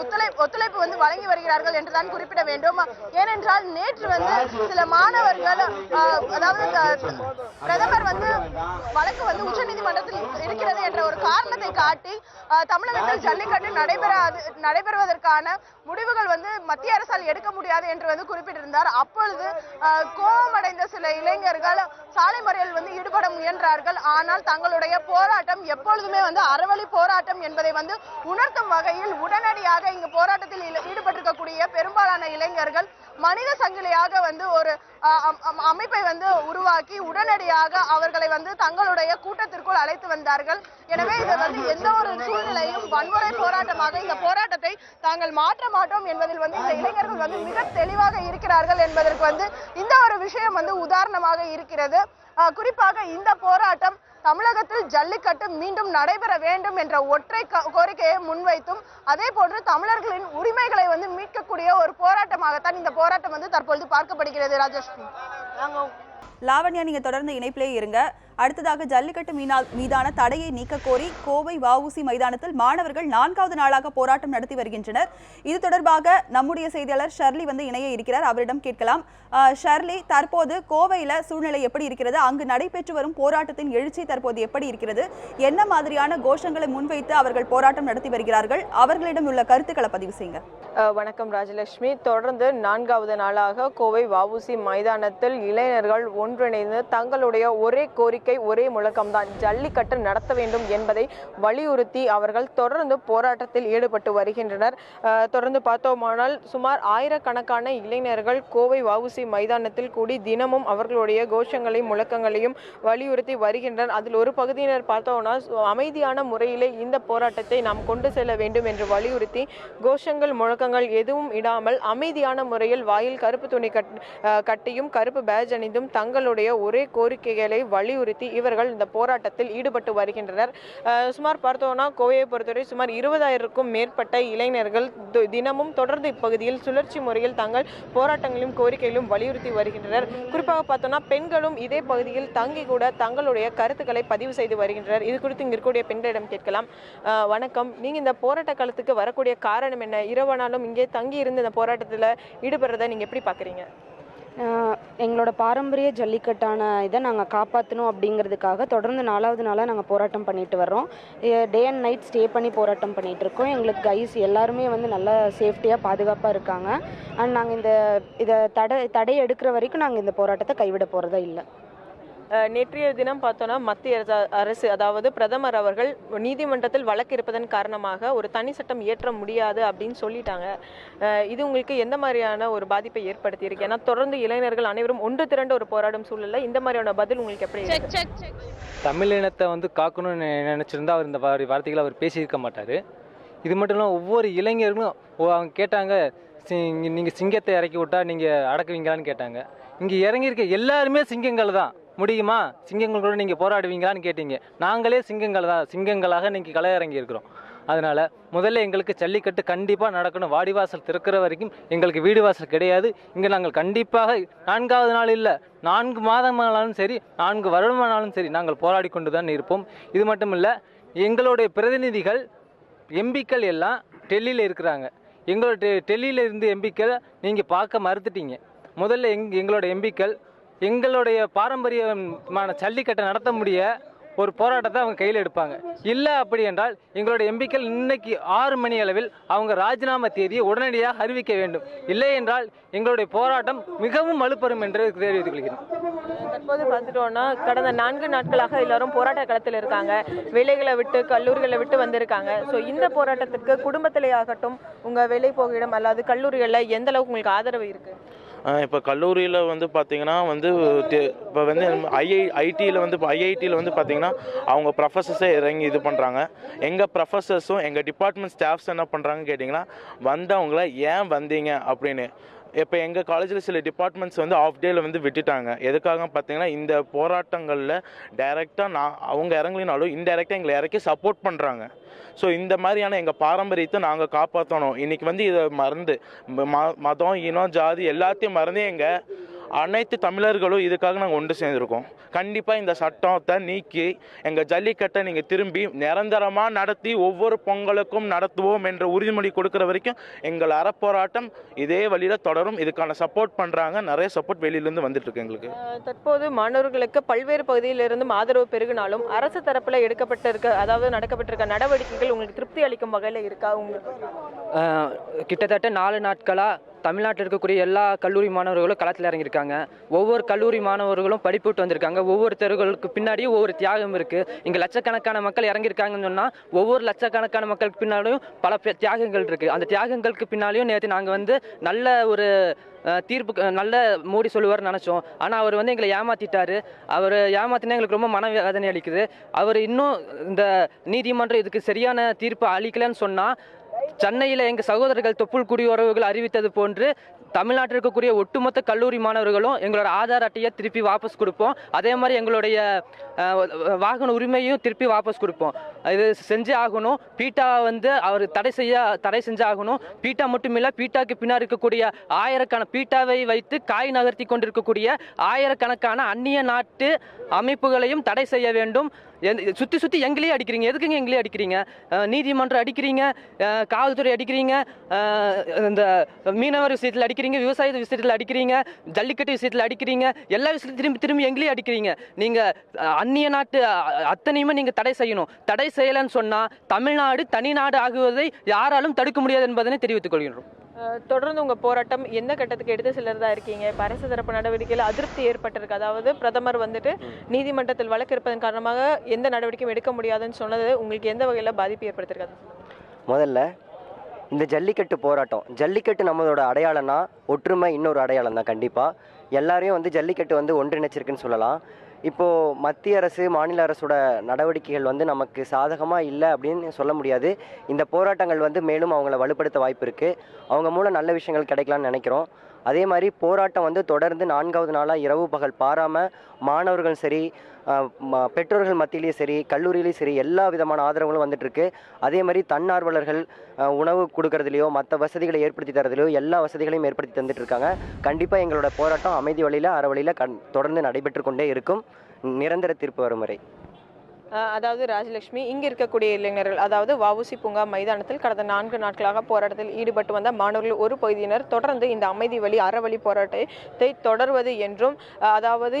ஒத்துழைப்பு வந்து வழங்கி வருகிறார்கள் என்றுதான் குறிப்பிட வேண்டும். ஏனென்றால் நேற்று வந்து சில மாணவர்கள் அதாவது பிரதமர் வந்து வழக்கு வந்து உச்சநீதிமன்றத்தில் இருக்கிறது என்ற ஒரு காரணத்தை காட்டி தமிழகத்தில் ஜல்லிக்கட்டு நடைபெறுவதற்கான முடிவுகள் வந்து மத்திய அரசால் எடுக்க முடியாது என்று வந்து குறிப்பிட்டிருந்தார். அப்பொழுது கோபமடைந்த சில இளைஞர்கள் சாலை மறியல் வந்து ஈடுபட முயன்றார்கள். ஆனால் தங்களுடைய போராட்டம் எப்பொழுதுமே வந்து அறவழி போராட்டம் என்பதை வந்து உணர்த்தும் வகையில் உடனடியாக இங்கு போராட்டத்தில் ஈடுபட்டிருக்கக்கூடிய பெரும்பாலான இளைஞர்கள் மனித சங்கிலியாக வந்து ஒரு அமைப்பை வந்து உருவாக்கி உடனடியாக அவர்களை வந்து தங்களுடைய கூட்டத்திற்குள் அழைத்து வந்தார்கள். எனவே இதை வந்து எந்த ஒரு சூழ்நிலையும் வன்முறை போராட்டமாக இந்த போராட்டத்தை தாங்கள் மாற்ற மாட்டோம் என்பதில் வந்து இந்த இளைஞர்கள் வந்து மிக தெளிவாக இருக்கிறார்கள் என்பதற்கு வந்து இந்த ஒரு விஷயம் வந்து உதாரணமாக இருக்கிறது. குறிப்பாக இந்த போராட்டம் தமிழகத்தில் ஜல்லிக்கட்டு மீண்டும் நடைபெற வேண்டும் என்ற ஒற்றை கோரிக்கையை முன்வைத்தும் அதே போன்று தமிழர்களின் உரிமைகளை வந்து மீட்கக்கூடிய ஒரு போராட்டமாகத்தான் இந்த போராட்டம் வந்து தற்பொழுது பார்க்கப்படுகிறது. ராஜஸ்ரீ, லாவண்யா, நீங்க தொடர்ந்து இணைப்பிலே இருங்க. அடுத்ததாக ஜல்லிக்கட்டு மீதான தடையை நீக்க கோரி கோவை வஉசி மைதானத்தில் மாணவர்கள் 4வது நாளாக போராட்டம் நடத்தி வருகின்றனர். இது தொடர்பாக நம்முடைய செய்தியாளர் ஷர்லி வந்து இணைய இருக்கிறார். அவரிடம் கேட்கலாம். ஷர்லி, தற்போது கோவையில சூழ்நிலை எப்படி இருக்கிறது? அங்கு நடைபெற்று வரும் போராட்டத்தின் எழுச்சி தற்போது எப்படி இருக்கிறது? என்ன மாதிரியான கோஷங்களை முன்வைத்து அவர்கள் போராட்டம் நடத்தி வருகிறார்கள்? அவர்களிடம் உள்ள கருத்துக்களை பதிவு செய்யுங்க. வணக்கம் ராஜலட்சுமி. தொடர்ந்து 4வது நாளாக கோவை வஉசி மைதானத்தில் இளைஞர்கள் ஒன்றிணைந்து தங்களுடைய ஒரே கோரிக்கை ஒரே முழக்கம்தான், ஜல்லிக்கட்டு நடத்த வேண்டும் என்பதை வலியுறுத்தி அவர்கள் தொடர்ந்து போராட்டத்தில் ஈடுபட்டு வருகின்றனர். தொடர்ந்து பார்த்தோமானால் சுமார் 1000கணக்கான இளைஞர்கள் கோவை வஉசி மைதானத்தில் கூடி தினமும் அவர்களுடைய கோஷங்களையும் முழக்கங்களையும் வலியுறுத்தி வருகின்றனர். அதில் ஒரு பகுதியினர் பார்த்தோம்னா அமைதியான முறையிலே இந்த போராட்டத்தை நாம் கொண்டு செல்ல வேண்டும் என்று வலியுறுத்தி கோஷங்கள் முழக்கங்கள் எதுவும் இடாமல் அமைதியான முறையில் வாயில் கருப்பு துணி கட்டியும் கருப்பு பேட்ஜ் அணிந்தும் தங்களுடைய ஒரே கோரிக்கைகளை வலியுறுத்தி இவர்கள் இந்த போராட்டத்தில் ஈடுபட்டு வருகின்றனர். சுமார் பார்த்தோம்னா கோவையை பொறுத்தவரை சுமார் 20,000க்கும் மேற்பட்ட இளைஞர்கள் தினமும் தொடர்ந்து இப்பகுதியில் சுழற்சி முறையில் தங்கள் போராட்டங்களையும் கோரிக்கைகளும் வலியுறுத்தி வருகின்றனர். குறிப்பாக பார்த்தோம்னா பெண்களும் இதே பகுதியில் தங்கி கூட தங்களுடைய கருத்துக்களை பதிவு செய்து வருகின்றனர். இது குறித்து இங்க இருக்கக்கூடிய பெண்களிடம் கேட்கலாம். வணக்கம், நீங்க இந்த போராட்ட காலத்துக்கு வரக்கூடிய காரணம் என்ன? இரவனாலும் இங்கே தங்கி இருந்து இந்த போராட்டத்தில் ஈடுபடுறதை நீங்க எப்படி பாக்குறீங்க? எங்களோட பாரம்பரிய ஜல்லிக்கட்டான இதை நாங்கள் காப்பாற்றணும் அப்படிங்கிறதுக்காக தொடர்ந்து 4வது நாளாக நாங்கள் போராட்டம் பண்ணிட்டு வர்றோம். டே அண்ட் நைட் ஸ்டே பண்ணி போராட்டம் பண்ணிகிட்டு இருக்கோம். எங்களுக்கு கைஸ் எல்லாருமே வந்து நல்லா சேஃப்டியாக பாதுகாப்பாக இருக்காங்க. அண்ட் நாங்கள் இதை தடை எடுக்கிற வரைக்கும் நாங்கள் இந்த போராட்டத்தை கைவிட போகிறதா இல்லை. நேற்றைய தினம் பார்த்தோன்னா மத்திய அரசு அதாவது பிரதமர் அவர்கள் நீதிமன்றத்தில் வழக்கு இருப்பதன் காரணமாக ஒரு தனி சட்டம் இயற்ற முடியாது அப்படின்னு சொல்லிட்டாங்க. இது உங்களுக்கு எந்த மாதிரியான ஒரு பாதிப்பை ஏற்படுத்தி இருக்கு? ஏன்னா தொடர்ந்து இளைஞர்கள் அனைவரும் ஒன்று திரண்டு ஒரு போராடும் சூழல்ல இந்த மாதிரியான பதில் உங்களுக்கு எப்படி? தமிழினத்தை வந்து காக்கணும்னு நினைச்சிருந்தா அவர் இந்த வார்த்தைகளை அவர் பேசியிருக்க மாட்டார். இது மட்டும் இல்லாமல் ஒவ்வொரு இளைஞர்களும் அவங்க கேட்டாங்க, நீங்கள் சிங்கத்தை இறக்கி விட்டா நீங்கள் அடக்குவீங்களான்னு கேட்டாங்க. இங்கே இறங்கியிருக்க எல்லாருமே சிங்கங்கள் தான். முடியுமா? சிங்கங்களோட நீங்கள் போராடுவீங்களான்னு கேட்டீங்க. நாங்களே சிங்கங்கள் தான், சிங்கங்களாக நீங்கள் களை இறங்கி இருக்கிறோம். அதனால் முதல்ல எங்களுக்கு ஜல்லிக்கட்டு கண்டிப்பாக நடக்கணும். வாடிவாசல் திறக்கிற வரைக்கும் எங்களுக்கு வீடு வாசல் கிடையாது. இங்கே நாங்கள் கண்டிப்பாக 4வது நாள் இல்லை, 4 மாதமானாலும் சரி, 4 வருடமானாலும் சரி நாங்கள் போராடி கொண்டு தான் இருப்போம். இது மட்டும் இல்லை, எங்களுடைய பிரதிநிதிகள் எம்பிக்கள் எல்லாம் டெல்லியில் இருக்கிறாங்க. எங்களோட டெல்லியில் இருந்து எம்பிக்கள் நீங்கள் பார்க்க மறுத்துட்டீங்க. முதல்ல எங்களோட எம்பிக்கள் எங்களுடைய பாரம்பரியமான ஜல்லிக்கட்டை நடத்த முடிய ஒரு போராட்டத்தை அவங்க கையில் எடுப்பாங்க. இல்லை அப்படி என்றால் எங்களுடைய எம்பிக்கள் இன்னைக்கு 6 மணி அளவில் அவங்க ராஜினாமா தேதியை உடனடியாக அறிவிக்க வேண்டும். இல்லை என்றால் எங்களுடைய போராட்டம் மிகவும் வலுப்பெறும் என்று தெரிவித்துக் கொள்கிறேன். தற்போது பார்த்துட்டோம்னா கடந்த 4 நாட்களாக எல்லாரும் போராட்ட களத்தில் இருக்காங்க. வேலைகளை விட்டு கல்லூரிகளை விட்டு வந்திருக்காங்க. ஸோ இந்த போராட்டத்திற்கு குடும்பத்திலே ஆகட்டும், உங்கள் வேலை போகிடம் அல்லது கல்லூரிகளில் எந்த அளவுக்கு உங்களுக்கு ஆதரவு இருக்கு? இப்போ கல்லூரியில் வந்து பார்த்திங்கன்னா வந்து இப்போ வந்து ஐடியில் வந்து பார்த்திங்கன்னா அவங்க ப்ரொஃபஸர்ஸே இறங்கி இது பண்ணுறாங்க. எங்கள் ப்ரொஃபஸர்ஸும் எங்கள் டிபார்ட்மெண்ட் ஸ்டாஃப்ஸ் என்ன பண்ணுறாங்கன்னு கேட்டிங்கன்னா, வந்தவங்கள ஏன் வந்தீங்க அப்படின்னு. இப்போ எங்கள் காலேஜில் சில டிபார்ட்மெண்ட்ஸ் வந்து ஆஃப் டேயில் வந்து விட்டுட்டாங்க. எதுக்காக பார்த்தீங்கன்னா, இந்த போராட்டங்களில் டைரெக்டாக அவங்க இறங்கலினாலும் இன்டைரக்டாக எங்களை இறக்கி சப்போர்ட் பண்ணுறாங்க. ஸோ இந்த மாதிரியான எங்கள் பாரம்பரியத்தை நாங்கள் காப்பாற்றணும். இன்றைக்கி வந்து இதை மறந்து மதம், இனம், ஜாதி எல்லாத்தையும் மறந்து எங்கள் அனைத்து தமிழர்களும் இதுக்காக நாங்கள் ஒன்று சேர்ந்துருக்கோம். கண்டிப்பாக இந்த சட்டத்தை நீக்கி எங்கள் ஜல்லிக்கட்டை நீங்கள் திரும்பி நிரந்தரமாக நடத்தி ஒவ்வொரு பொங்கலுக்கும் நடத்துவோம் என்ற உறுதிமொழி கொடுக்குற வரைக்கும் எங்கள் அறப்போராட்டம் இதே வழியில் தொடரும். இதுக்கான சப்போர்ட் பண்ணுறாங்க, நிறைய சப்போர்ட் வெளியிலேருந்து வந்துட்டுருக்கு எங்களுக்கு. தற்போது மாணவர்களுக்கு பல்வேறு பகுதியிலிருந்தும் ஆதரவு பெருகினாலும் அரசு தரப்பில் நடக்கப்பட்டிருக்க நடவடிக்கைகள் உங்களுக்கு திருப்தி அளிக்கும் வகையில் இருக்கா? உங்களுக்கு கிட்டத்தட்ட 4 நாட்களாக தமிழ்நாட்டில் இருக்கக்கூடிய எல்லா கல்லூரி மாணவர்களும் களத்தில் இறங்கியிருக்காங்க. ஒவ்வொரு கல்லூரி மாணவர்களும் படிப்பு விட்டு வந்திருக்காங்க. ஒவ்வொரு தெருவுகளுக்கு பின்னாடியும் ஒவ்வொரு தியாகம் இருக்குது. இங்கே லட்சக்கணக்கான மக்கள் இறங்கியிருக்காங்கன்னு சொன்னால் ஒவ்வொரு லட்சக்கணக்கான மக்களுக்கு பின்னாடியும் பல தியாகங்கள் இருக்குது. அந்த தியாகங்களுக்கு பின்னாலேயும் நேற்று நாங்கள் வந்து நல்ல ஒரு தீர்ப்பு நல்ல மோடி சொல்லுவார்னு நினச்சோம். ஆனால் அவர் வந்து எங்களை ஏமாற்றிட்டார். அவர் ஏமாற்றினா எங்களுக்கு ரொம்ப மனவேதனை அளிக்குது. அவர் இன்னும் இந்த நீதிமன்றம் இதுக்கு சரியான தீர்ப்பு அளிக்கலைன்னு சொன்னால், சென்னையில் எங்கள் சகோதரர்கள் தொப்புள் குடியுறவுகள் அறிவித்தது போன்று தமிழ்நாட்டில் இருக்கக்கூடிய ஒட்டுமொத்த கல்லூரி மாணவர்களும் எங்களோட ஆதார் அட்டையை திருப்பி வாபஸ் கொடுப்போம். அதே மாதிரி எங்களுடைய வாகன உரிமையும் திருப்பி வாபஸ் கொடுப்போம். இது செஞ்சே ஆகணும். பீட்டா வந்து அவர் தடை செஞ்சாகணும். பீட்டா மட்டும் இல்லை, பீட்டாக்கு பின்னாடி இருக்கக்கூடிய பீட்டாவை வைத்து காய் நகர்த்தி கொண்டிருக்கக்கூடிய ஆயிரக்கணக்கான அந்நிய நாட்டு அமைப்புகளையும் தடை செய்ய வேண்டும். சுற்றி எங்களே அடிக்கிறீங்க. எதுக்குங்க எங்களே அடிக்கிறீங்க? நீதிமன்றம் அடிக்கிறீங்க, காவல்துறை அடிக்கிறீங்க, இந்த மீனவர் விஷயத்தில் அடிக்கிறீங்க, விவசாய விஷயத்தில் அடிக்கிறீங்க, ஜல்லிக்கட்டு விஷயத்தில் அடிக்கிறீங்க, எல்லா விஷயத்தையும் திரும்பி எங்களே அடிக்கிறீங்க. நீங்கள் அந்நிய நாட்டு அத்தனையுமே நீங்கள் தடை செய்யணும். தடை செய்யலைன்னு சொன்னால் தமிழ்நாடு தனிநாடு ஆகுவதை யாராலும் தடுக்க முடியாது என்பதனை தெரிவித்துக் கொள்கின்றோம். தொடர்ந்து உங்கள் போராட்டம் எந்த கட்டத்துக்கு எடுத்து செல்லறதா இருக்கீங்க? இப்போ அரசு தரப்பு நடவடிக்கையில் அதிருப்தி ஏற்பட்டிருக்கு. அதாவது பிரதமர் வந்துட்டு நீதிமன்றத்தில் வழக்கு இருப்பதன் காரணமாக எந்த நடவடிக்கையும் எடுக்க முடியாதுன்னு சொன்னது உங்களுக்கு எந்த வகையில் பாதிப்பு ஏற்படுத்திருக்காது? முதல்ல இந்த ஜல்லிக்கட்டு போராட்டம், ஜல்லிக்கட்டு நம்மளோட அடையாளம்னா ஒற்றுமை இன்னொரு அடையாளம் தான். கண்டிப்பாக எல்லாரையும் வந்து ஜல்லிக்கட்டு வந்து ஒன்றிணைச்சிருக்குன்னு சொல்லலாம். இப்போது மத்திய அரசு மாநில அரசோட நடவடிக்கைகள் வந்து நமக்கு சாதகமாக இல்லை அப்படின்னு சொல்ல முடியாது. இந்த போராட்டங்கள் வந்து மேலும் அவங்கள வலுப்படுத்த வாய்ப்பு இருக்குது. அவங்க மூலம் நல்ல விஷயங்கள் கிடைக்கலான்னு நினைக்கிறோம். அதே மாதிரி போராட்டம் வந்து தொடர்ந்து 4வது நாளாக இரவு பகல் பாராமல் மாணவர்கள் சரி, பெற்றோர்கள் மத்தியிலையும் சரி, கல்லூரியிலையும் சரி எல்லா விதமான ஆதரவுகளும் வந்துட்டுருக்கு. அதே மாதிரி தன்னார்வலர்கள் உணவு கொடுக்கறதுலையோ மற்ற வசதிகளை ஏற்படுத்தி தரதுலையோ எல்லா வசதிகளையும் ஏற்படுத்தி தந்துட்டுருக்காங்க. கண்டிப்பாக எங்களோட போராட்டம் அமைதி வழியில் அறவழியில் தொடர்ந்து நடைபெற்று கொண்டே இருக்கும், நிரந்தர தீர்ப்பு வரும் வரை. அதாவது ராஜலட்சுமி, இங்கே இருக்கக்கூடிய இளைஞர்கள், அதாவது வஉசி பூங்கா மைதானத்தில் கடந்த 4 நாட்களாக போராட்டத்தில் ஈடுபட்டு வந்த மாணவர்கள் ஒரு பகுதியினர் தொடர்ந்து இந்த அமைதி வழி அறவழி போராட்டத்தை தொடர்வது என்றும், அதாவது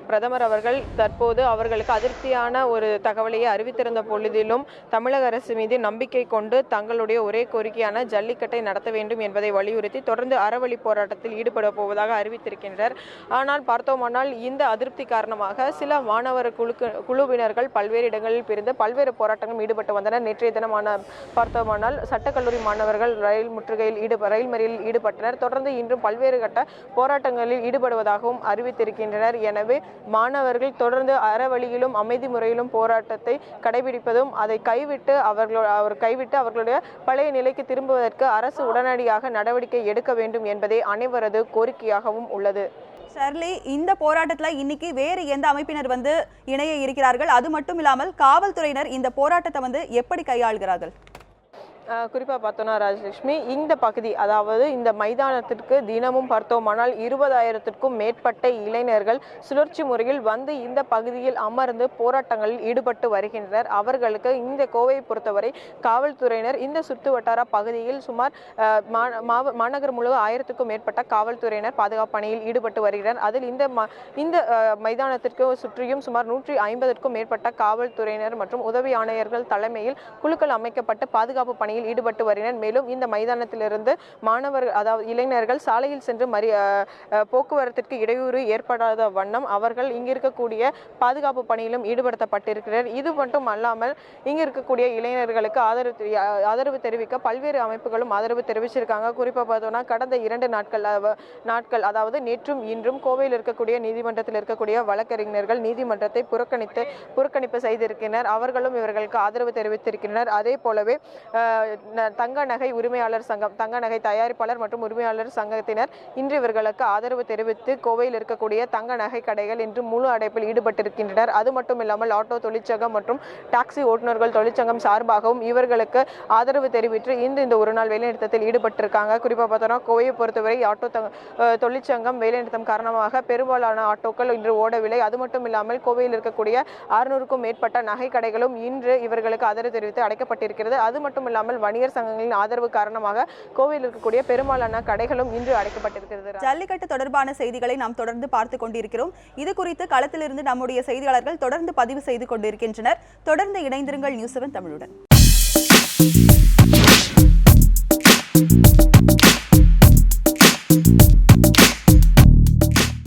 பிரதமர் அவர்கள் தற்போது அவர்களுக்கு அதிருப்தியான ஒரு தகவலையை அறிவித்திருந்த பொழுதிலும் தமிழக அரசு மீது நம்பிக்கை கொண்டு தங்களுடைய ஒரே கோரிக்கையான ஜல்லிக்கட்டை நடத்த வேண்டும் என்பதை வலியுறுத்தி தொடர்ந்து அறவழி போராட்டத்தில் ஈடுபட போவதாக அறிவித்திருக்கின்றனர். ஆனால் பார்த்தோமானால் இந்த அதிருப்தி காரணமாக சில மாணவர் குழுவினர்கள் பல்வேறு இடங்களில் பிரிந்து பல்வேறு போராட்டங்கள் ஈடுபட்டு வந்தனர். நேற்றைய தினமான பார்த்தோமானால் சட்டக்கல்லூரி மாணவர்கள் ரயில் மறியலில் ஈடுபட்டனர். தொடர்ந்து இன்றும் பல்வேறு கட்ட போராட்டங்களில் ஈடுபடுவதாகவும் அறிவித்திருக்கின்றனர். எனவே மாணவர்கள் தொடர்ந்து அறவழியிலும் அமைதி முறையிலும் போராட்டத்தை கடைபிடிப்பதும் அதை கைவிட்டு அவர்களுடைய பழைய நிலைக்கு திரும்புவதற்கு அரசு உடனடியாக நடவடிக்கை எடுக்க வேண்டும் என்பதே அனைவரது கோரிக்கையாகவும் உள்ளது. ஷர்லி, இந்த போராட்டத்தில் இன்னைக்கு வேறு எந்த அமைப்பினர் வந்து இணைய இருக்கிறார்கள்? அது மட்டும் இல்லாமல் காவல்துறையினர் இந்த போராட்டத்தை வந்து எப்படி கையாளுகிறார்கள்? குறிப்பாக பார்த்தோன்னா ராஜலட்சுமி, இந்த பகுதி அதாவது இந்த மைதானத்திற்கு தினமும் பார்த்தோமானால் 20,000க்கும் மேற்பட்ட இளைஞர்கள் சுழற்சி முறையில் வந்து இந்த பகுதியில் அமர்ந்து போராட்டங்களில் ஈடுபட்டு வருகின்றனர். அவர்களுக்கு இந்த கோவையை பொறுத்தவரை காவல்துறையினர் இந்த சுற்று வட்டார பகுதியில் சுமார் மாநகர் முழுவதும் 1000க்கும் மேற்பட்ட காவல்துறையினர் பாதுகாப்பு பணியில் ஈடுபட்டு வருகின்றனர். அதில் இந்த மைதானத்திற்கு சுற்றியும் சுமார் 150க்கும் மேற்பட்ட காவல்துறையினர் மற்றும் உதவி ஆணையர்கள் தலைமையில் குழுக்கள் அமைக்கப்பட்டு பாதுகாப்பு பணியில் பணியில் ஈடுபட்டு வருகின்றனர். மேலும் இந்த மைதானத்திலிருந்து மாணவர்கள் அதாவது இளைஞர்கள் சாலையில் சென்று போக்குவரத்திற்கு இடையூறு ஏற்படாத வண்ணம் அவர்கள் இங்கு இருக்கக்கூடிய பாதுகாப்பு பணியிலும் ஈடுபடுத்தப்பட்டிருக்கிறார். இது மட்டும் அல்லாமல் இங்கு இருக்கக்கூடிய இளைஞர்களுக்கு ஆதரவு தெரிவிக்க பல்வேறு அமைப்புகளும் ஆதரவு தெரிவிச்சிருக்காங்க. குறிப்பாக பார்த்தோம்னா கடந்த 2 நாட்கள் அதாவது நேற்றும் இன்றும் கோவையில் இருக்கக்கூடிய நீதிமன்றத்தில் இருக்கக்கூடிய வழக்கறிஞர்கள் நீதிமன்றத்தை புறக்கணிப்பு செய்திருக்கின்றனர். அவர்களும் இவர்களுக்கு ஆதரவு தெரிவித்திருக்கின்றனர். அதே போலவே தங்க நகை உரிமையாளர் சங்கம், தங்க நகை தயாரிப்பாளர் மற்றும் உரிமையாளர் சங்கத்தினர் இன்று இவர்களுக்கு ஆதரவு தெரிவித்து கோவையில் இருக்கக்கூடிய தங்க நகை கடைகள் இன்று முழு அடைப்பில் ஈடுபட்டிருக்கின்றனர். அது மட்டும் இல்லாமல் ஆட்டோ தொழிற்சங்கம் மற்றும் டாக்ஸி ஓட்டுநர்கள் தொழிற்சங்கம் சார்பாகவும் இவர்களுக்கு ஆதரவு தெரிவித்து இந்த ஒரு நாள் வேலைநிறுத்தத்தில் ஈடுபட்டிருக்காங்க. குறிப்பாக பார்த்தோம்னா கோவையை பொறுத்தவரை ஆட்டோ தொழிற்சங்கம் வேலைநிறுத்தம் காரணமாக பெரும்பாலான ஆட்டோக்கள் இன்று ஓடவில்லை. அது மட்டும் இல்லாமல் கோவையில் இருக்கக்கூடிய 600க்கும் மேற்பட்ட நகை கடைகளும் இன்று இவர்களுக்கு ஆதரவு தெரிவித்து அடைக்கப்பட்டிருக்கிறது. அது மட்டும் இல்லாமல் வணிகர் சங்கங்களின் ஆதரவு காரணமாக கோவையில் இருக்கக்கூடிய பெரும்பாலான கடைகளும் இன்று அடைக்கப்பட்டிருக்கிறது. ஜல்லிக்கட்டு தொடர்பான செய்திகளை நாம் தொடர்ந்து பார்த்து கொண்டிருக்கிறோம். இது குறித்து களத்திலிருந்து நம்முடைய செய்தியாளர்கள் தொடர்ந்து பதிவு செய்து கொண்டிருக்கின்றனர். தொடர்ந்து இணைந்திருங்கள் நியூஸ் 7 தமிழுடன்.